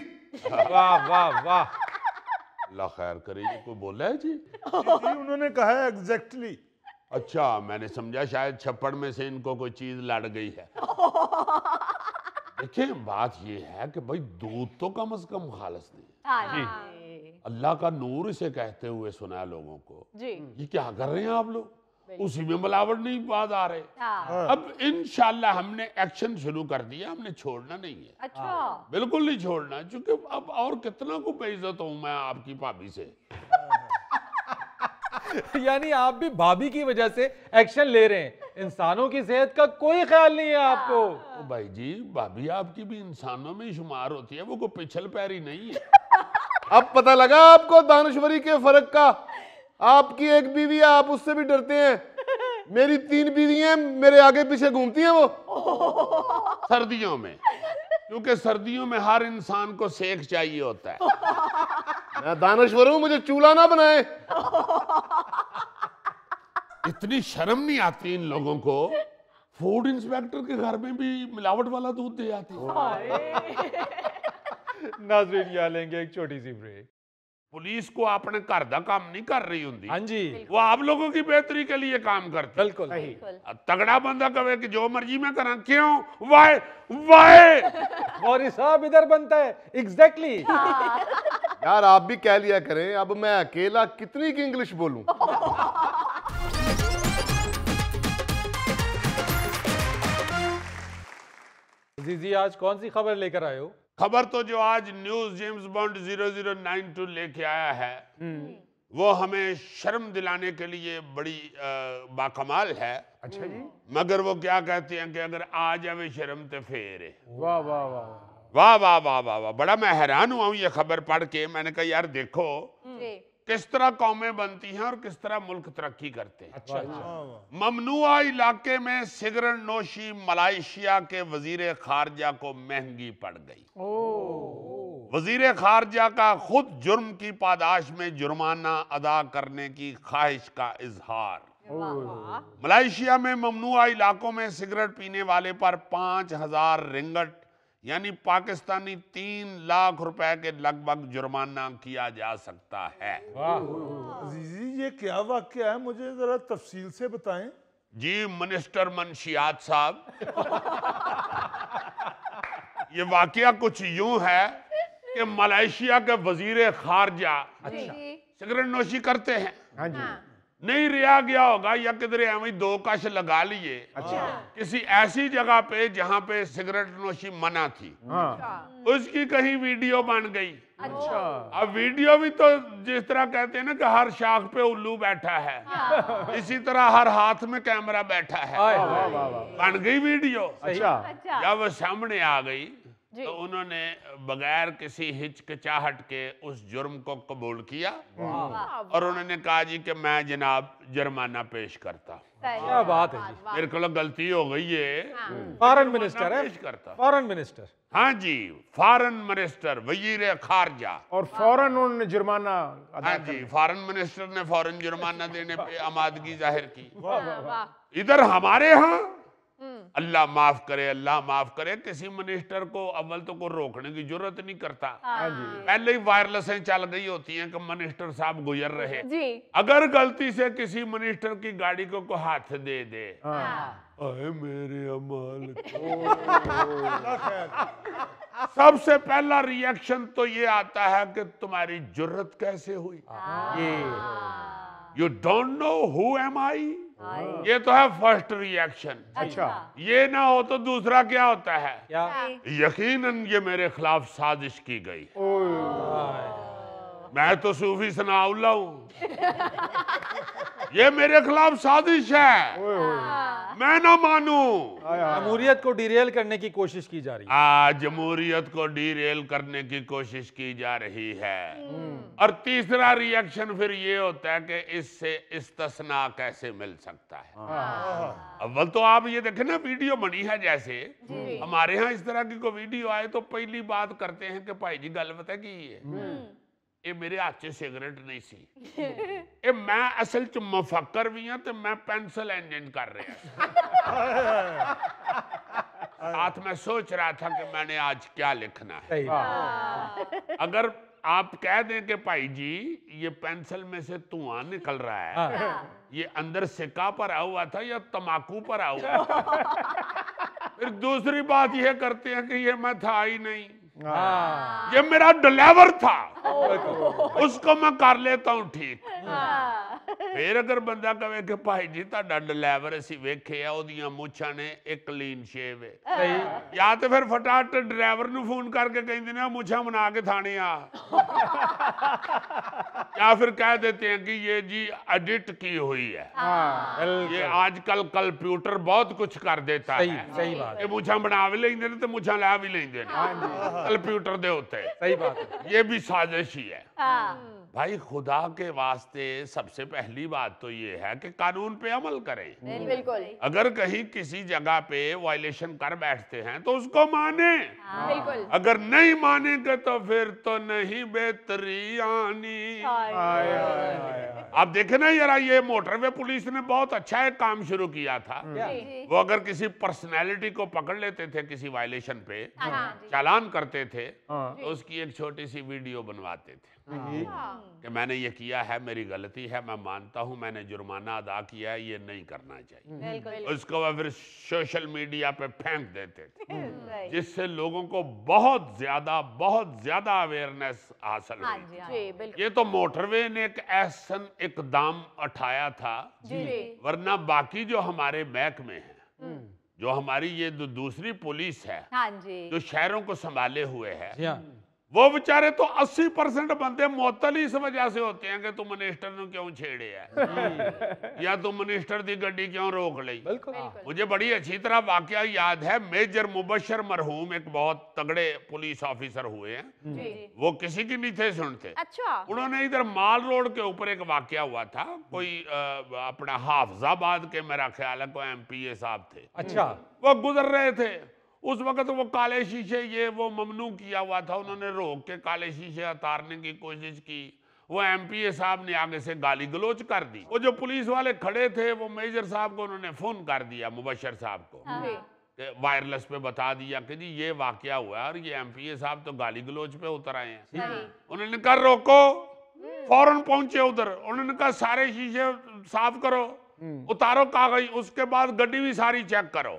वाह वाह वाह। अल्लाह खैर करे, ये कोई बोला है जी? जी उन्होंने कहा है एग्जैक्टली। अच्छा, मैंने समझा शायद छप्पड़ में से इनको कोई चीज लड़ गई है। देखिए बात ये है कि भाई दूध तो कम से कम खालिस नहीं, अल्लाह का नूर इसे कहते हुए सुना है लोगों को। जी। ये क्या कर रहे हैं आप लोग? उसी में मिलावट नहीं बात आ रहे। अब इंशाल्लाह हमने एक्शन शुरू कर दिया, हमने छोड़ना नहीं है। अच्छा। बिल्कुल नहीं छोड़ना, क्योंकि अब और कितना को बेइज्जत हूं मैं आपकी भाभी से। यानी आप भी भाभी की वजह से एक्शन ले रहे हैं, इंसानों की सेहत का कोई ख्याल नहीं है आपको। तो भाई जी भाभी आपकी भी इंसानों में शुमार होती है, वो कोई पिछल पैरी नहीं है। अब पता लगा आपको दानश्वरी के फर्क का। आपकी एक बीवी है, आप उससे भी डरते हैं। मेरी 3 बीवियां मेरे आगे पीछे घूमती हैं वो सर्दियों में, क्योंकि सर्दियों में हर इंसान को सेक चाहिए होता है। मैं दानश्वर हूं, मुझे चूल्हा ना बनाए। इतनी शर्म नहीं आती इन लोगों को, फूड इंस्पेक्टर के घर में भी मिलावट वाला दूध दे आती है। नाज़रीन यहाँ लेंगे एक छोटी सी ब्रेक। पुलिस को अपने घर का काम नहीं कर रही होंगी, हाँ जी, वो आप लोगों की बेहतरी के लिए काम करती। बिल्कुल। तगड़ा बंदा कहे कि जो मर्जी मैं करा, क्यों वाई वाई मौरी साहब इधर बनता है। एग्जैक्टली। यार आप भी कह लिया करें, अब मैं अकेला कितनी की इंग्लिश बोलूं। जी आज कौन सी खबर लेकर आए हो? खबर तो जो आज न्यूज जेम्स बॉन्ड 0092 लेके आया है वो हमें शर्म दिलाने के लिए बड़ी बाकमाल है। अच्छा जी। मगर वो क्या कहते हैं कि अगर आ जावे शर्म तो फेर है। वाह वाह वाह वाह वाह वाह वाह वाह। बड़ा मैं हैरान हुआ हूँ ये खबर पढ़ के। मैंने कहा यार देखो किस तरह कौमें बनती हैं और किस तरह मुल्क तरक्की करते हैं। अच्छा अच्छा। ममनुआ इलाके में सिगरेट नोशी मलाइशिया के वजीर खारजा को महंगी पड़ गई। वजीर खारजा का खुद जुर्म की पादाश में जुर्माना अदा करने की ख्वाहिश का इजहार। मलाइशिया में ममनुआ इलाकों में सिगरेट पीने वाले पर 5000 रिंगट यानी पाकिस्तानी 3 लाख रुपए के लगभग जुर्माना किया जा सकता है। अजीजी ये क्या वाकया है, मुझे जरा तफसील से बताएं। जी मिनिस्टर मनशियात साहब, ये वाकया कुछ यूं है कि मलेशिया के वजीर खारजा सिगरेट नोशी करते हैं। हाँ जी। नहीं रिया गया होगा या किधर एवं 2 कश लगा लिए किसी ऐसी जगह पे जहां पे सिगरेट नोशी मना थी। हाँ। उसकी कहीं वीडियो बन गई। अच्छा। अब वीडियो भी तो जिस तरह कहते हैं ना कि हर शाख पे उल्लू बैठा है, इसी तरह हर हाथ में कैमरा बैठा है। बन गई वीडियो। अच्छा। जब वो सामने आ गई तो उन्होंने बगैर किसी हिचकिचाहट के उस जुर्म को कबूल किया और उन्होंने कहा जी कि मैं जनाब जुर्माना पेश करता। क्या बात है जी। मेरे को गलती हो गई है। फॉरेन मिनिस्टर है, पेश करता। Foreign minister. हाँ जी, फॉरेन मिनिस्टर वजीर खारजा। और फौरन उन्होंने जुर्माना हाँ जी, फॉरेन मिनिस्टर ने फौरन जुर्माना देने पे आमादगी जाहिर की। इधर हमारे यहाँ अल्लाह माफ करे, अल्लाह माफ करे, किसी मिनिस्टर को अव्वल तो को रोकने की जरूरत नहीं करता। पहले ही वायरलेसें चल गई होती हैं कि मिनिस्टर साहब गुजर रहे जी। अगर गलती से किसी मिनिस्टर की गाड़ी को हाथ दे दे, आए मेरे अमाल सबसे पहला रिएक्शन तो ये आता है कि तुम्हारी जुर्रत कैसे हुई। You don't know who am I, ये तो है फर्स्ट रिएक्शन। अच्छा। ये ना हो तो दूसरा क्या होता है? क्या? यकीनन ये मेरे खिलाफ साजिश की गई। मैं तो सूफी सनाउल्लाह हूं। ये मेरे खिलाफ साजिश है, मैं ना मानूं। जमहूरियत को डिरेल करने की कोशिश की जा रही है। जमहूरियत को डिरेल करने की कोशिश की जा रही है। और तीसरा रिएक्शन फिर ये होता है कि इससे इस्तिस्ना कैसे मिल सकता है। अव्वल तो आप ये देखें ना, वीडियो बनी है जैसे हमारे यहाँ इस तरह की कोई वीडियो आए तो पहली बात करते हैं कि भाई जी गल पता की है, ये मेरे हाथ च सिगरेट नहीं सी, ये मैं असल च मफक्कर भी हाँ तो मैं पेंसिल इंजन कर रहा साथ में सोच रहा था कि मैंने आज क्या लिखना है। अगर आप कह दें कि भाई जी ये पेंसिल में से धुआं निकल रहा है, ये अंदर सिक्का पर आया हुआ था या तमाकू पर आया हुआ था। फिर दूसरी बात यह करते हैं कि ये मैं था ही नहीं, ये मेरा ड्राइवर था, उसको मैं कर लेता हूं ठीक। फिर अगर बंदा कहे कि भाई जी तुहाडा ड्राइवर असीं वेखिया ओदियां मुछां ने एक क्लीन शेव है, या तो फिर फटाफट ड्राइवर नूं फोन करके कहंदे ने मुछां बना के थाने आ, या फिर कह देते हैं कि ये जी एडिट की हुई है। ये आजकल कंप्यूटर बहुत कुछ कर देता है। सही बात। ये मुछां बना भी लेंदे ने ते मुछां ला भी लेंदे ने कंप्यूटर दे उत्ते। सही बात है। ये भी साजिश ही है। भाई खुदा के वास्ते सबसे पहली बात तो ये है कि कानून पे अमल करें। बिल्कुल। अगर कहीं किसी जगह पे वायलेशन कर बैठते हैं तो उसको माने। बिल्कुल। अगर नहीं मानेंगे तो फिर तो नहीं बेहतरी आनी। आप देखे ना यार, ये मोटरवे पुलिस ने बहुत अच्छा एक काम शुरू किया था। वो अगर किसी पर्सनैलिटी को पकड़ लेते थे किसी वायलेशन पे, चालान करते थे, तो उसकी एक छोटी सी वीडियो बनवाते थे कि मैंने ये किया है, मेरी गलती है, मैं मानता हूं मैंने जुर्माना अदा किया है, ये नहीं करना चाहिए। उसको वह फिर सोशल मीडिया पे फेंक देते थे, जिससे लोगों को बहुत ज्यादा अवेयरनेस हासिल हुई। ये तो मोटरवे ने एक ऐसा इकदाम उठाया था, वरना बाकी जो हमारे महकमे हैं, जो हमारी ये दूसरी पुलिस है, जो शहरों को संभाले हुए है, वो बेचारे तो 80% बंदे मुअत्तल इस वजह से होते हैं कि तुम मिनिस्टर ने क्यों छेड़े है या तुम मिनिस्टर की गड्डी क्यों रोक ली। मुझे बड़ी अच्छी तरह वाकया याद है, मेजर मुबशर मरहूम एक बहुत तगड़े पुलिस ऑफिसर हुए हैं, वो किसी की नहीं थे सुनते। अच्छा। उन्होंने इधर माल रोड के ऊपर एक वाकया हुआ था, कोई अपना हाफजाबाद के मेरा ख्याल है कोई MPA साहब थे। अच्छा। वो गुजर रहे थे, उस वक्त वो काले शीशे ये वो ममनू किया हुआ था, उन्होंने रोक के काले शीशे उतारने की कोशिश की। वो MPA साहब ने आगे से गाली गलोच कर दी। वो जो पुलिस वाले खड़े थे वो मेजर साहब को उन्होंने फोन कर दिया, मुबशर साहब को, वायरलेस पे बता दिया कि जी ये वाकया हुआ और ये MPA साहब तो गाली गलोच पे उतर आए हैं। उन्होंने कहा रोको, फौरन पहुंचे उधर। उन्होंने कहा सारे शीशे साफ करो, उतारो कागज, उसके बाद गड्डी भी सारी चेक करो।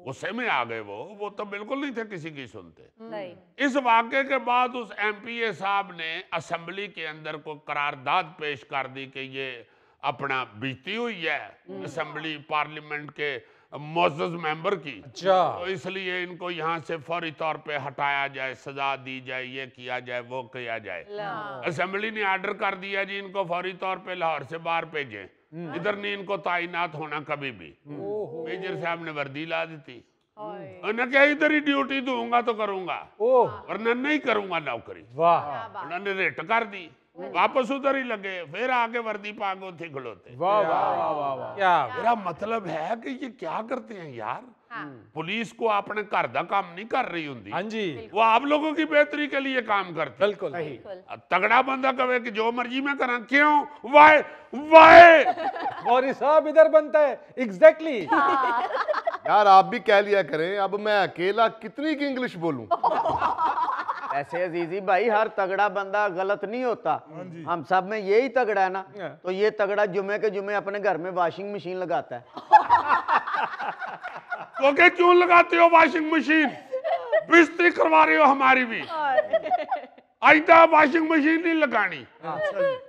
गुस्से में आ गए वो तो बिल्कुल नहीं थे किसी की सुनते। इस वाक़े के बाद उस MPA साहब ने असेंबली के अंदर को करारदाद पेश कर दी कि ये अपना बीती हुई है असेंबली पार्लियामेंट के मोअज़्ज़ज़ मेंबर की, तो इसलिए इनको यहाँ से फौरी तौर पे हटाया जाए, सजा दी जाए, ये किया जाए, वो किया जाए। असेंबली ने आर्डर कर दिया जी इनको फौरी तौर पे लाहौर से बाहर भेजें, इधर नहीं इनको ताइनात होना कभी भी। मेजर साहब ने वर्दी ला दी थी, उन्होंने क्या इधर ही ड्यूटी दूंगा तो करूंगा, वरना नहीं करूंगा नौकरी। उन्होंने रेट कर दी, वापस उधर ही लगे, फिर आगे वर्दी पागो थे खड़ोते। क्या मेरा मतलब है कि ये क्या करते हैं यार, पुलिस को अपने घर का काम नहीं कर रही होंगी। हाँ जी, वो आप लोगों की बेहतरी के लिए काम करते। बिल्कुल। तगड़ा बंदा कहे कि जो मर्जी में करा, क्यों वाई वाई मौरी साहब इधर बनता है। एग्जैक्टली। यार आप भी कह लिया करें, अब मैं अकेला कितनी की इंग्लिश बोलूं। ऐसे अजीजी भाई हर तगड़ा बंदा गलत नहीं होता, हम सब में यही तगड़ा है ना, तो ये तगड़ा जुमे के जुमे अपने घर में वॉशिंग मशीन लगाता है। तो क्या क्यों लगाते हो वॉशिंग मशीन, बिस्ती करवा रहे हो हमारी भी। आइंदा वॉशिंग मशीन नहीं लगानी,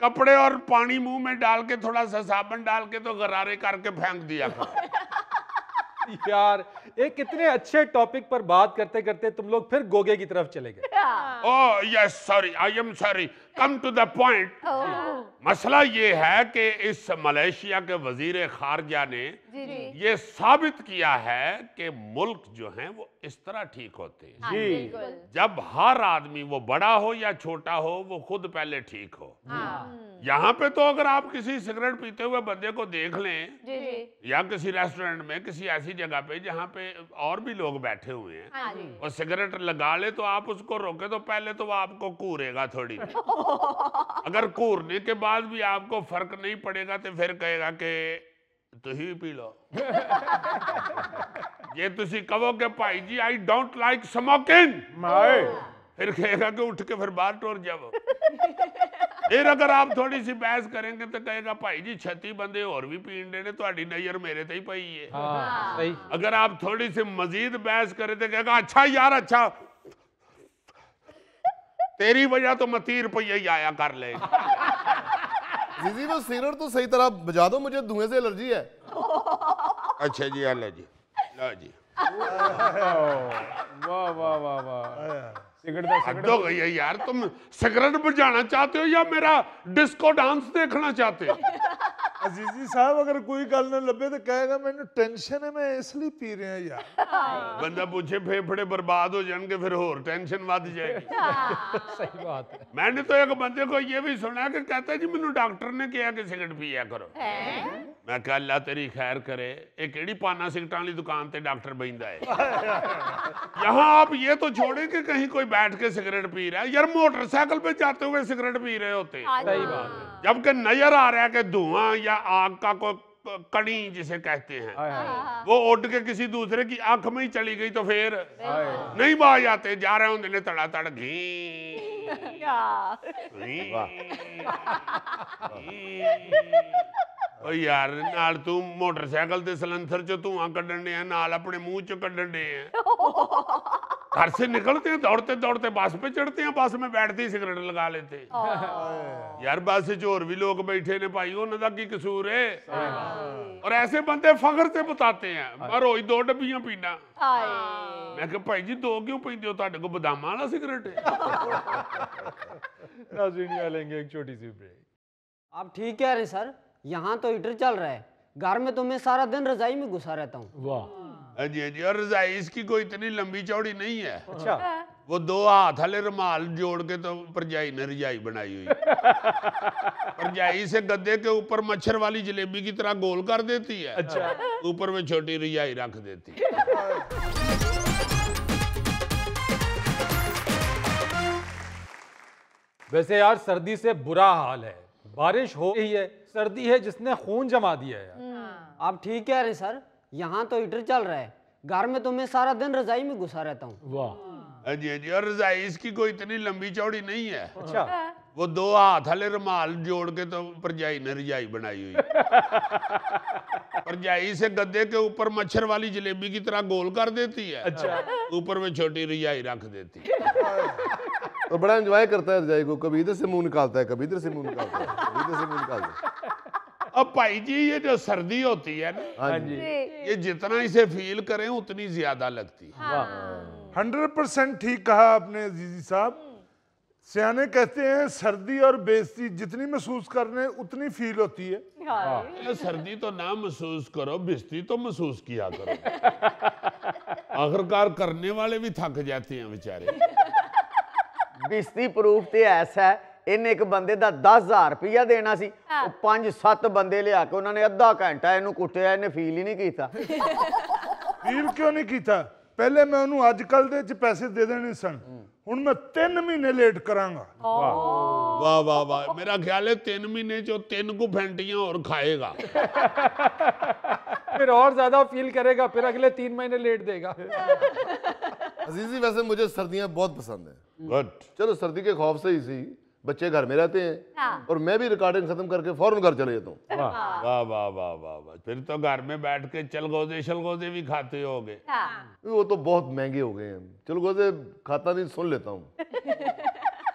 कपड़े और पानी मुंह में डाल के थोड़ा सा साबुन डाल के तो गरारे करके फेंक दिया करो। यार एक इतने अच्छे टॉपिक पर बात करते करते तुम लोग फिर गोगे की तरफ चले गए। Oh yes sorry, I am sorry, come to the point. मसला ये है कि इस मलेशिया के वजीर खारजा ने ये साबित किया है कि मुल्क जो हैं वो इस तरह ठीक होते हैं जी जब हर आदमी, वो बड़ा हो या छोटा हो, वो खुद पहले ठीक हो। यहाँ पे तो अगर आप किसी सिगरेट पीते हुए बंदे को देख लें या किसी रेस्टोरेंट में, किसी ऐसी जगह पे जहाँ पे और भी लोग बैठे हुए हैं और सिगरेट लगा ले, तो आप उसको रोके तो पहले तो वो आपको घूरेगा थोड़ी देर। अगर घूरने के बाद भी आपको फर्क नहीं पड़ेगा तो फिर कहेगा कि तुही पी लो। ये तुसी कहो कि भाई जी आई डोंट लाइक स्मोकिंग, फिर कहेगा कि उठ के फिर बाहर टोर जाओ। फिर अगर आप थोड़ी सी बहस करेंगे तो कहेगा भाई जी 36 बंदे और भी पीन दे ने, तुहाडी नजर मेरे ते ही पई है। सही। अगर आप थोड़ी सी मजीद बहस करें तो कहेगा अच्छा यार अच्छा, तेरी वजह तो मैं 30 रुपये ही आया कर ले। जीजी वो सिगरेट तो सही तरह बजा दो, मुझे धुएं से एलर्जी है। अच्छा जी, लो जी, लो जी। वाह वाह वाह वाह, सिगरेट दा हद हो गई है यार, तुम सिगरेट बजाना चाहते हो या मेरा डिस्को डांस देखना चाहते हो? अजीजी साहब अगर कोई गल ना लभे तो कहेगा मैंने टेंशन है, मैं इसलिए पी रहा यार। बंदा पूछे फेफड़े बर्बाद हो जाएंगे फिर और टेंशन बढ़ जाएगी। सही बात है। मैंने तो एक बंदे को ये भी सुना कि कहता है जी मैंने डॉक्टर ने कहा कि सिगरेट पिया करो। मैं कहा अल्लाह तेरी खैर करे, एक केड़ी पाना सिगरेट वाली दुकान ते डॉक्टर बहिंदा है। यहाँ आप ये तो छोड़े कि कहीं कोई बैठ के सिगरेट पी रहा है, यार मोटरसाइकिल पे जाते हुए सिगरेट पी रहे होते हैं। सही बात है। जबकि नजर आ रहा है कि धुआं या आग का कोई कणी जिसे कहते हैं वो उड़ के किसी दूसरे की आंख में ही चली गई तो फिर नहीं बाज आते, जा रहे होंगे तड़ा तड़ घी। ओ यार नाल तू मोटरसाइकिल ते सिलेंसर चो धुआं कड्ढन डे नाल अपने मुंह चो कड्ढन डे घर से निकलते हैं दौड़ते दौड़ते बस पे चढ़ते हैं, बस में बैठते ही सिगरेट लगा लेते हैं। यार बस च होर भी लोग बैठे ने भाई, उन्होंने की कसूर है? और ऐसे बंदे फखर से बताते हैं मैं रोज 2 डब्बियां पीना। मैं कहा भाई जी 2 क्यों पीते हो, ਤੁਹਾਡੇ को बदाम वाला सिगरेट है? नाज़रीन लेंगे एक छोटी सी ब्रेक। आप ठीक कह रहे सर, यहाँ तो हीटर चल रहा है, घर में तो मैं सारा दिन रजाई में घुसा रहता हूँ। वाह। हाँ जी, और रजाई इसकी कोई इतनी लंबी चौड़ी नहीं है। अच्छा। वो 2 हाथ वाले रुमाल जोड़ के तो परजाई ने रजाई बनाई हुई। परजाई से गद्दे के ऊपर मच्छर वाली जलेबी की तरह गोल कर देती है। अच्छा। ऊपर में छोटी रजाई रख देती है। वैसे यार सर्दी से बुरा हाल है, बारिश हो रही है, सर्दी है जिसने खून जमा दिया है यार। आप ठीक कह रहे सर, यहाँ तो हीटर चल रहा है, घर में तो मैं सारा दिन रजाई में घुसा रहता हूँ। वाह। हाँ जी, और रजाई इसकी कोई इतनी लंबी चौड़ी नहीं है। अच्छा। वो 2 हाथ वाले रुमाल जोड़ के तो परजाई ने रजाई बनाई हुई। परजाई से गद्दे के ऊपर मच्छर वाली जलेबी की तरह गोल कर देती है। अच्छा। ऊपर में छोटी रजाई रख देती है। तो बड़ा एंजॉय करता है रजाई को, कभी इधर से मुंह निकालता है, कभी इधर से मुंह निकालता है, कभी इधर से मुंह निकालता है। अब भाई जी ये जो सर्दी होती है ना, हाँ जी, ये जितना इसे फील करें उतनी ज्यादा लगती है। 100% ठीक कहा आपने अजीजी साहब। सियाने कहते हैं सर्दी और बेइज्जती जितनी महसूस करने उतनी फील होती है। सर्दी तो ना महसूस करो, बेइज्जती तो महसूस किया करो। आखिरकार करने वाले भी थक जाते हैं बेचारे। बेइज्जती प्रूफ ते ऐसा है, ਇਹਨੇ ਇੱਕ ਬੰਦੇ ਦਾ 10,000 ਰੁਪਇਆ ਦੇਣਾ ਸੀ, ਉਹ 5-7 ਬੰਦੇ ਲਿਆ ਕੇ ਉਹਨਾਂ ਨੇ ਅੱਧਾ ਘੰਟਾ ਇਹਨੂੰ ਕੁੱਟਿਆ, ਇਹਨੇ ਫੀਲ ਹੀ ਨਹੀਂ ਕੀਤਾ। ਫੀਲ ਕਿਉਂ ਨਹੀਂ ਕੀਤਾ? ਪਹਿਲੇ ਮੈਂ ਉਹਨੂੰ ਅੱਜ ਕੱਲ ਦੇ ਚ ਪੈਸੇ ਦੇ ਦੇਣੇ ਸਨ, ਹੁਣ ਮੈਂ 3 ਮਹੀਨੇ ਲੇਟ ਕਰਾਂਗਾ। वाह वाह वाह, मेरा ख्याल है 3 महीने जो 3 को फेंटियां और खाएगा। फिर और ज्यादा फील करेगा, फिर अगले 3 महीने लेट देगा। अजीजी वैसे मुझे सर्दियां बहुत पसंद है। गुड। चलो सर्दी के खौफ से ही सी बच्चे घर में रहते हैं और मैं भी रिकॉर्डिंग खत्म करके फौरन घर चले जाता हूँ। वाह वाह वाह वाह वाह, फिर तो घर में बैठ के चलगोजे शलगोजे भी खाते होगे। वो तो बहुत महंगे हो गए हैं, चलगोजे खाता नहीं, सुन लेता हूँ।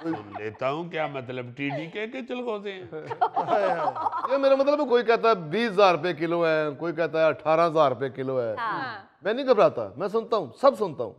सुन लेता हूँ क्या मतलब TDK के चिलगोजे हैं। ये मेरा मतलब है, कोई कहता है 20,000 रुपए किलो है, कोई कहता है 18,000 रुपए किलो है। मैं नहीं घबराता, मैं सुनता हूँ, सब सुनता हूँ।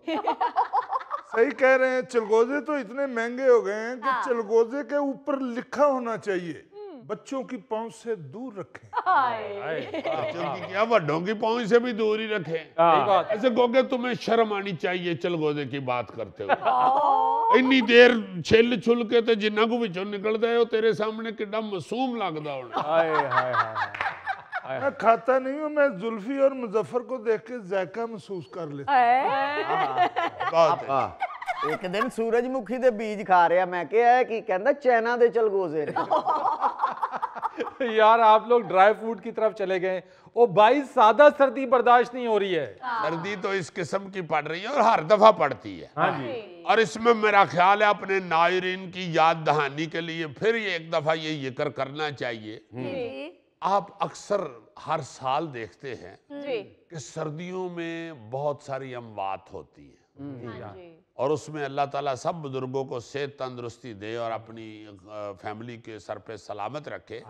सही कह रहे हैं, चिलगोजे तो इतने महंगे हो गए हैं कि चिलगोजे के ऊपर लिखा होना चाहिए बच्चों की पहुंच से दूर रखें। बच्चों की क्या, बड़ों की पहुंच से भी दूर ही रखें। ऐसे कहोगे तुम्हें शर्म आनी चाहिए चिलगोजे की बात करते हुए। इन्नी देर छिल छुल के ते जिन्ना को विचों निकलदा है, तेरे सामने कितना मासूम लगदा होना। मैं खाता नहीं हूँ, मैं जुल्फी और मुजफ्फर को देख के जायका महसूस कर लेता। एक दिन सूरजमुखी दे बीज खा रहा, मैं क्या है कि कहंदा चाइना दे चिलगोजे ने। यार आप लोग ड्राई फ्रूट की तरफ चले गए। ओ भाई, सादा सर्दी बर्दाश्त नहीं हो रही है। सर्दी तो इस किस्म की पड़ रही है और हर दफा पड़ती है। हाँ जी। और इसमें मेरा ख्याल है अपने नायरीन की याद दहानी के लिए फिर ये एक दफा ये जिक्र करना चाहिए। आप अक्सर हर साल देखते हैं कि सर्दियों में बहुत सारी अमवात होती है और उसमें अल्लाह ताला सब बुजुर्गों को सेहत तंदुरुस्ती दे और अपनी फैमिली के सर पे सलामत रखे।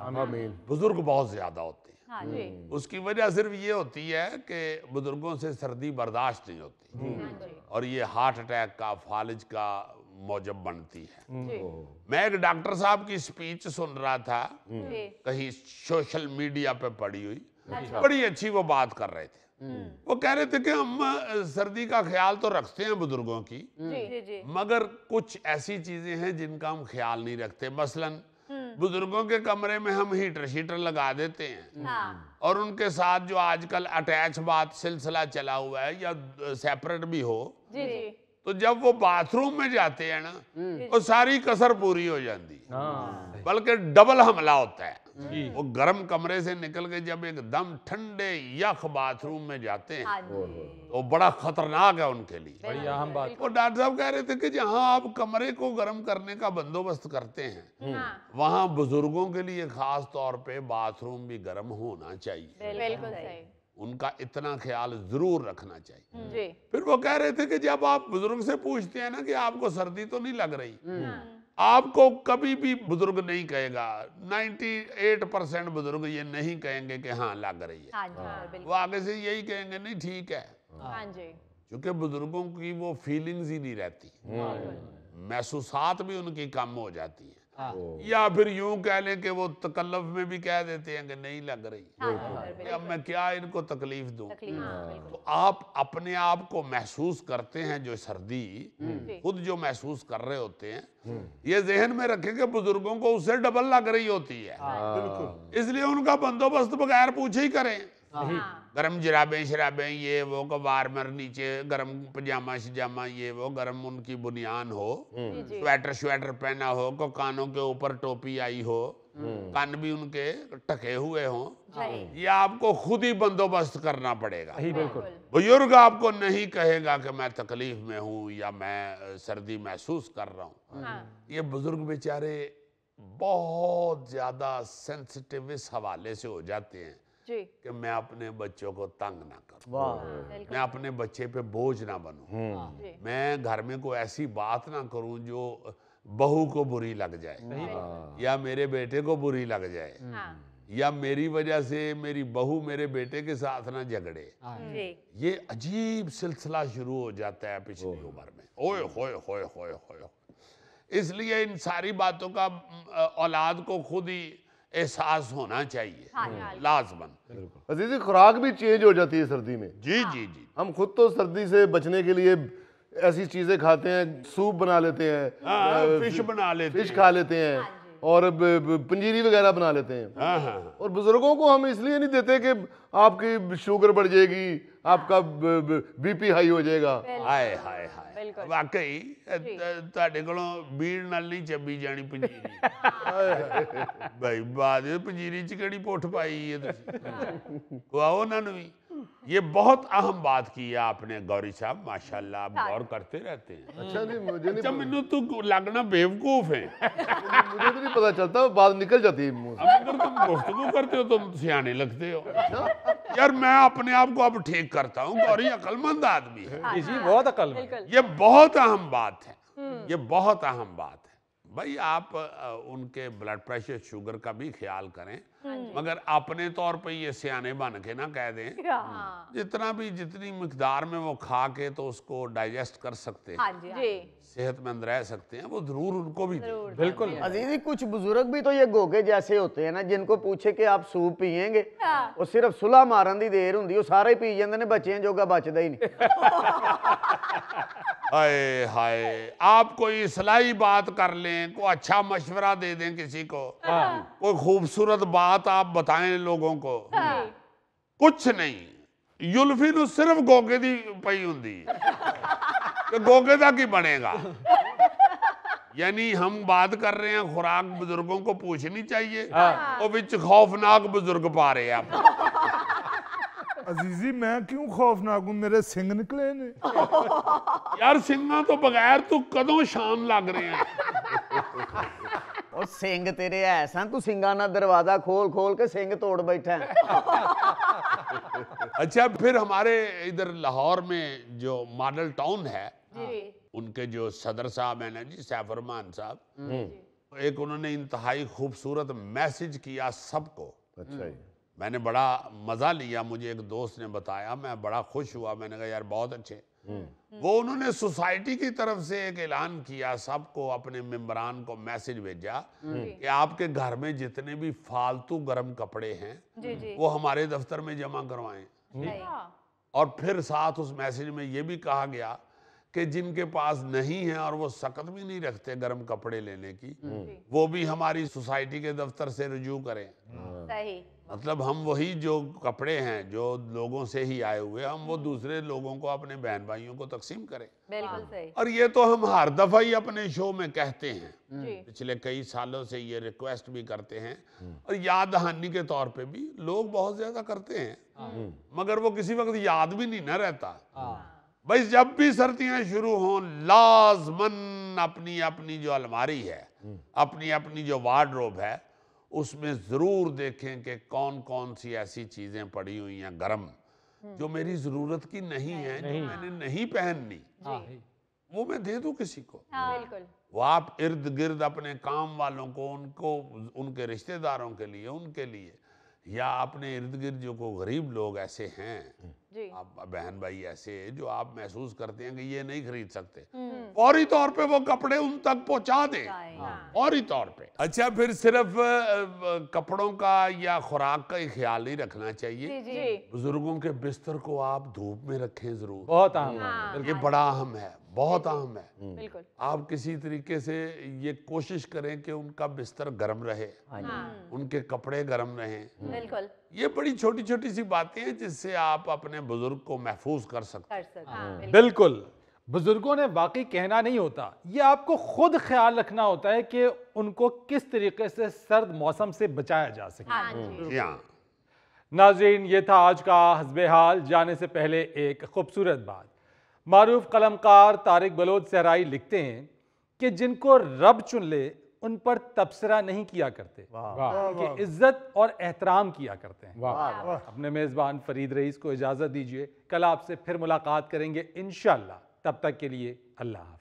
बुजुर्ग बहुत ज्यादा होते हैं। उसकी वजह सिर्फ ये होती है कि बुजुर्गों से सर्दी बर्दाश्त नहीं होती और ये हार्ट अटैक का, फालिज का मौजब बनती है। मैं एक डॉक्टर साहब की स्पीच सुन रहा था, कहीं सोशल मीडिया पे पड़ी हुई, बड़ी अच्छी वो बात कर रहे थे। वो कह रहे थे कि हम सर्दी का ख्याल तो रखते हैं बुजुर्गों की, मगर कुछ ऐसी चीजें हैं जिनका हम ख्याल नहीं रखते। मसलन बुजुर्गों के कमरे में हम हीटर शीटर लगा देते हैं और उनके साथ जो आजकल अटैच बात सिलसिला चला हुआ है या सेपरेट भी हो, तो जब वो बाथरूम में जाते हैं ना, वो सारी कसर पूरी हो जाती है, बल्कि डबल हमला होता है। वो गर्म कमरे से निकल के जब एकदम ठंडे यख बाथरूम में जाते हैं तो बड़ा खतरनाक है उनके लिए। बड़ी अहम बात। वो डॉक्टर साहब कह रहे थे कि जहां आप कमरे को गर्म करने का बंदोबस्त करते हैं, वहां बुजुर्गों के लिए खास तौर पे बाथरूम भी गर्म होना चाहिए। बिल्कुल सही। उनका इतना ख्याल जरूर रखना चाहिए। फिर वो कह रहे थे कि जब आप बुजुर्ग से पूछते हैं ना कि आपको सर्दी तो नहीं लग रही, आपको कभी भी बुजुर्ग नहीं कहेगा, 98% बुजुर्ग ये नहीं कहेंगे कि हाँ लग रही है। वो आगे से यही कहेंगे नहीं ठीक है, क्योंकि बुजुर्गों की वो फीलिंग्स ही नहीं रहती, महसूसात भी उनकी कम हो जाती है। या फिर यूं कह लें कि वो तकल्लुफ में भी कह देते हैं कि नहीं लग रही, अब मैं क्या इनको तकलीफ दूं। तो आप अपने आप को महसूस करते हैं, जो सर्दी खुद जो महसूस कर रहे होते हैं, ये जहन में रखें कि बुजुर्गों को उससे डबल लग रही होती है। इसलिए उनका बंदोबस्त बगैर पूछे ही करें। गरम जराबें शराबें ये वो, को वार्मर नीचे गरम पजामा शजामा ये वो, गरम उनकी बुनियान हो, स्वेटर श्वेटर पहना हो, को कानों के ऊपर टोपी आई हो, कान भी उनके टके हुए हों, ये आपको खुद ही बंदोबस्त करना पड़ेगा। बुजुर्ग आपको नहीं कहेगा कि मैं तकलीफ में हूँ या मैं सर्दी महसूस कर रहा हूँ। ये बुजुर्ग बेचारे बहुत ज्यादा सेंसिटिव इस हवाले से हो जाते हैं कि मैं अपने बच्चों को तंग ना करूं, मैं अपने बच्चे पे बोझ ना बनूं, मैं घर में कोई ऐसी बात ना करूं जो बहू को बुरी लग जाए या मेरे बेटे को बुरी लग जाए, या मेरी वजह से मेरी बहू मेरे बेटे के साथ ना झगड़े। ये अजीब सिलसिला शुरू हो जाता है पिछली उम्र में। ओए होए होए होए होए। इसलिए इन सारी बातों का औलाद को खुद ही एहसास होना चाहिए, लाजमन। अजीजी, खुराक भी चेंज हो जाती है सर्दी में। जी जी जी। हम खुद तो सर्दी से बचने के लिए ऐसी चीजें खाते हैं, सूप बना लेते हैं, फिश बना लेते हैं, फिश खा लेते हैं और पंजीरी वगैरह बना लेते हैं। और बुजुर्गों को हम इसलिए नहीं देते कि आपकी शुगर बढ़ जाएगी, आपका बीपी हाई हो जाएगा। हाय हाय हाय, वाकई ਤੁਹਾਡੇ ਕੋਲੋਂ ਬੀੜ ਨਾਲ ਨਹੀਂ ਚੱਬੀ ਜਾਣੀ ਪੰਜੀਰੀ। ਭਾਈ ਬਾਦ ਪੰਜੀਰੀ ਚ ਕਿਹੜੀ ਪੁੱਠ ਪਾਈ ਹੈ ਤੁਸੀਂ, ਖਵਾਓ ਉਹਨਾਂ ਨੂੰ ਵੀ। ये बहुत अहम बात की है आपने गौरी साहब, माशाल्लाह आप गौर करते रहते हैं। अच्छा जी, मुझे नहीं, मैनू तू लगना बेवकूफ है। मुझे तो नहीं पता चलता, बात निकल जाती है मुंह से। अगर तुम गुफ्तगू करते हो तुम सियाने लगते हो। यार मैं अपने आप को अब ठीक करता हूँ, गौरी अक्लमंद आदमी है। बहुत अक्लमंद। ये बहुत अहम बात है, ये बहुत अहम बात है। भाई आप उनके ब्लड प्रेशर शुगर का भी ख्याल करें, मगर अपने तौर पे ये सियाने बन के ना कह दें, जितना भी जितनी मिकदार में वो खा के तो उसको डाइजेस्ट कर सकते हैं, सेहतमंद रह सकते हैं, वो जरूर उनको भी दें। बिल्कुल अजीजी, कुछ बुजुर्ग भी तो ये गोगे जैसे होते हैं ना, जिनको पूछे कि आप सूप पियेंगे, वो सिर्फ सुलह मारन दी देर हुंदी, वो सारे पी जांदे ने, बच्चियां जोगा बचदा ही नहीं। हाय हाय, आप कोई इस्लाही बात कर लें, कोई अच्छा मशवरा दे दें किसी को, कोई खूबसूरत बात आप बताएं लोगों को, कुछ नहीं। युल्फी नूं सिर्फ गोगे दी पई हुंदी कि गोगे दा की बनेगा। यानी हम बात कर रहे हैं खुराक, बुजुर्गों को पूछनी चाहिए, और विच खौफनाक बुजुर्ग पा रहे हैं आप। अजीजी, मैं क्यों खौफनाक हूं? मेरे सिंग निकले ने। यार सिंगा तो बगैर तू कदों शान लग रहे हैं। और सिंग तेरे ऐसा, तू सिंगा ना दरवाजा खोल खोल के सिंग तोड़ बैठा है। अच्छा, फिर हमारे इधर लाहौर में जो मॉडल टाउन है, उनके जो सदर साहब हैं ना जी, सैफ रहमान साहब, एक उन्होंने इंतहाई खूबसूरत मैसेज किया सबको। अच्छा, मैंने बड़ा मज़ा लिया, मुझे एक दोस्त ने बताया, मैं बड़ा खुश हुआ, मैंने कहा यार बहुत अच्छे। वो उन्होंने सोसाइटी की तरफ से एक ऐलान किया, सबको अपने मेंबरान को मैसेज भेजा कि आपके घर में जितने भी फालतू गर्म कपड़े हैं वो हमारे दफ्तर में जमा करवाएं। और फिर साथ उस मैसेज में ये भी कहा गया कि जिनके पास नहीं है और वो सकत भी नहीं रखते गर्म कपड़े लेने की, वो भी हमारी सोसाइटी के दफ्तर से रुजू करें। सही। मतलब हम वही जो कपड़े हैं जो लोगों से ही आए हुए, हम वो दूसरे लोगों को, अपने बहन भाइयों को तकसीम करें। बिल्कुल सही। और ये तो हम हर दफा ही अपने शो में कहते हैं, पिछले कई सालों से ये रिक्वेस्ट भी करते हैं, और याद दहानी के तौर पे भी लोग बहुत ज्यादा करते हैं, मगर वो किसी वक्त याद भी नहीं ना रहता। भाई जब भी सर्दियां शुरू हों, लाजमन अपनी अपनी जो अलमारी है, अपनी अपनी जो वार्डरोब है, उसमें जरूर देखें कि कौन कौन सी ऐसी चीजें पड़ी हुई हैं गर्म, जो मेरी जरूरत की नहीं है, जो मैंने नहीं पहननी, वो मैं दे दूं किसी को। बिल्कुल। वो आप इर्द गिर्द अपने काम वालों को, उनको, उनके रिश्तेदारों के लिए, उनके लिए, या अपने इर्द गिर्द जो को गरीब लोग ऐसे हैं, आप बहन भाई ऐसे जो आप महसूस करते हैं कि ये नहीं खरीद सकते, फौरी तौर पे वो कपड़े उन तक पहुंचा दें, फौरी तौर पे। अच्छा, फिर सिर्फ कपड़ों का या खुराक का ही ख्याल नहीं रखना चाहिए, बुजुर्गों के बिस्तर को आप धूप में रखें जरूर, बहुत अहम है। ये बड़ा अहम है, बहुत अहम है। बिल्कुल। आप किसी तरीके से ये कोशिश करें कि उनका बिस्तर गर्म रहे, उनके कपड़े गर्म रहें। बिल्कुल। ये बड़ी छोटी छोटी सी बातें हैं जिससे आप अपने बुजुर्ग को महफूज कर सकते हैं। बिल्कुल। बुजुर्गों ने वाकई कहना नहीं होता, ये आपको खुद ख्याल रखना होता है कि उनको किस तरीके से सर्द मौसम से बचाया जा सके। नाज़रीन, ये था आज का हस्बे हाल। जाने से पहले एक खूबसूरत बात। मारूफ कलमकार तारिक बलोच सहराई लिखते हैं कि जिनको रब चुन ले उन पर तबसरा नहीं किया करते, कि इज्जत और एहतराम किया करते हैं। अपने मेज़बान फरीद रईस को इजाज़त दीजिए, कल आपसे फिर मुलाकात करेंगे इंशाअल्लाह। तब तक के लिए अल्लाह हाफ़िज़।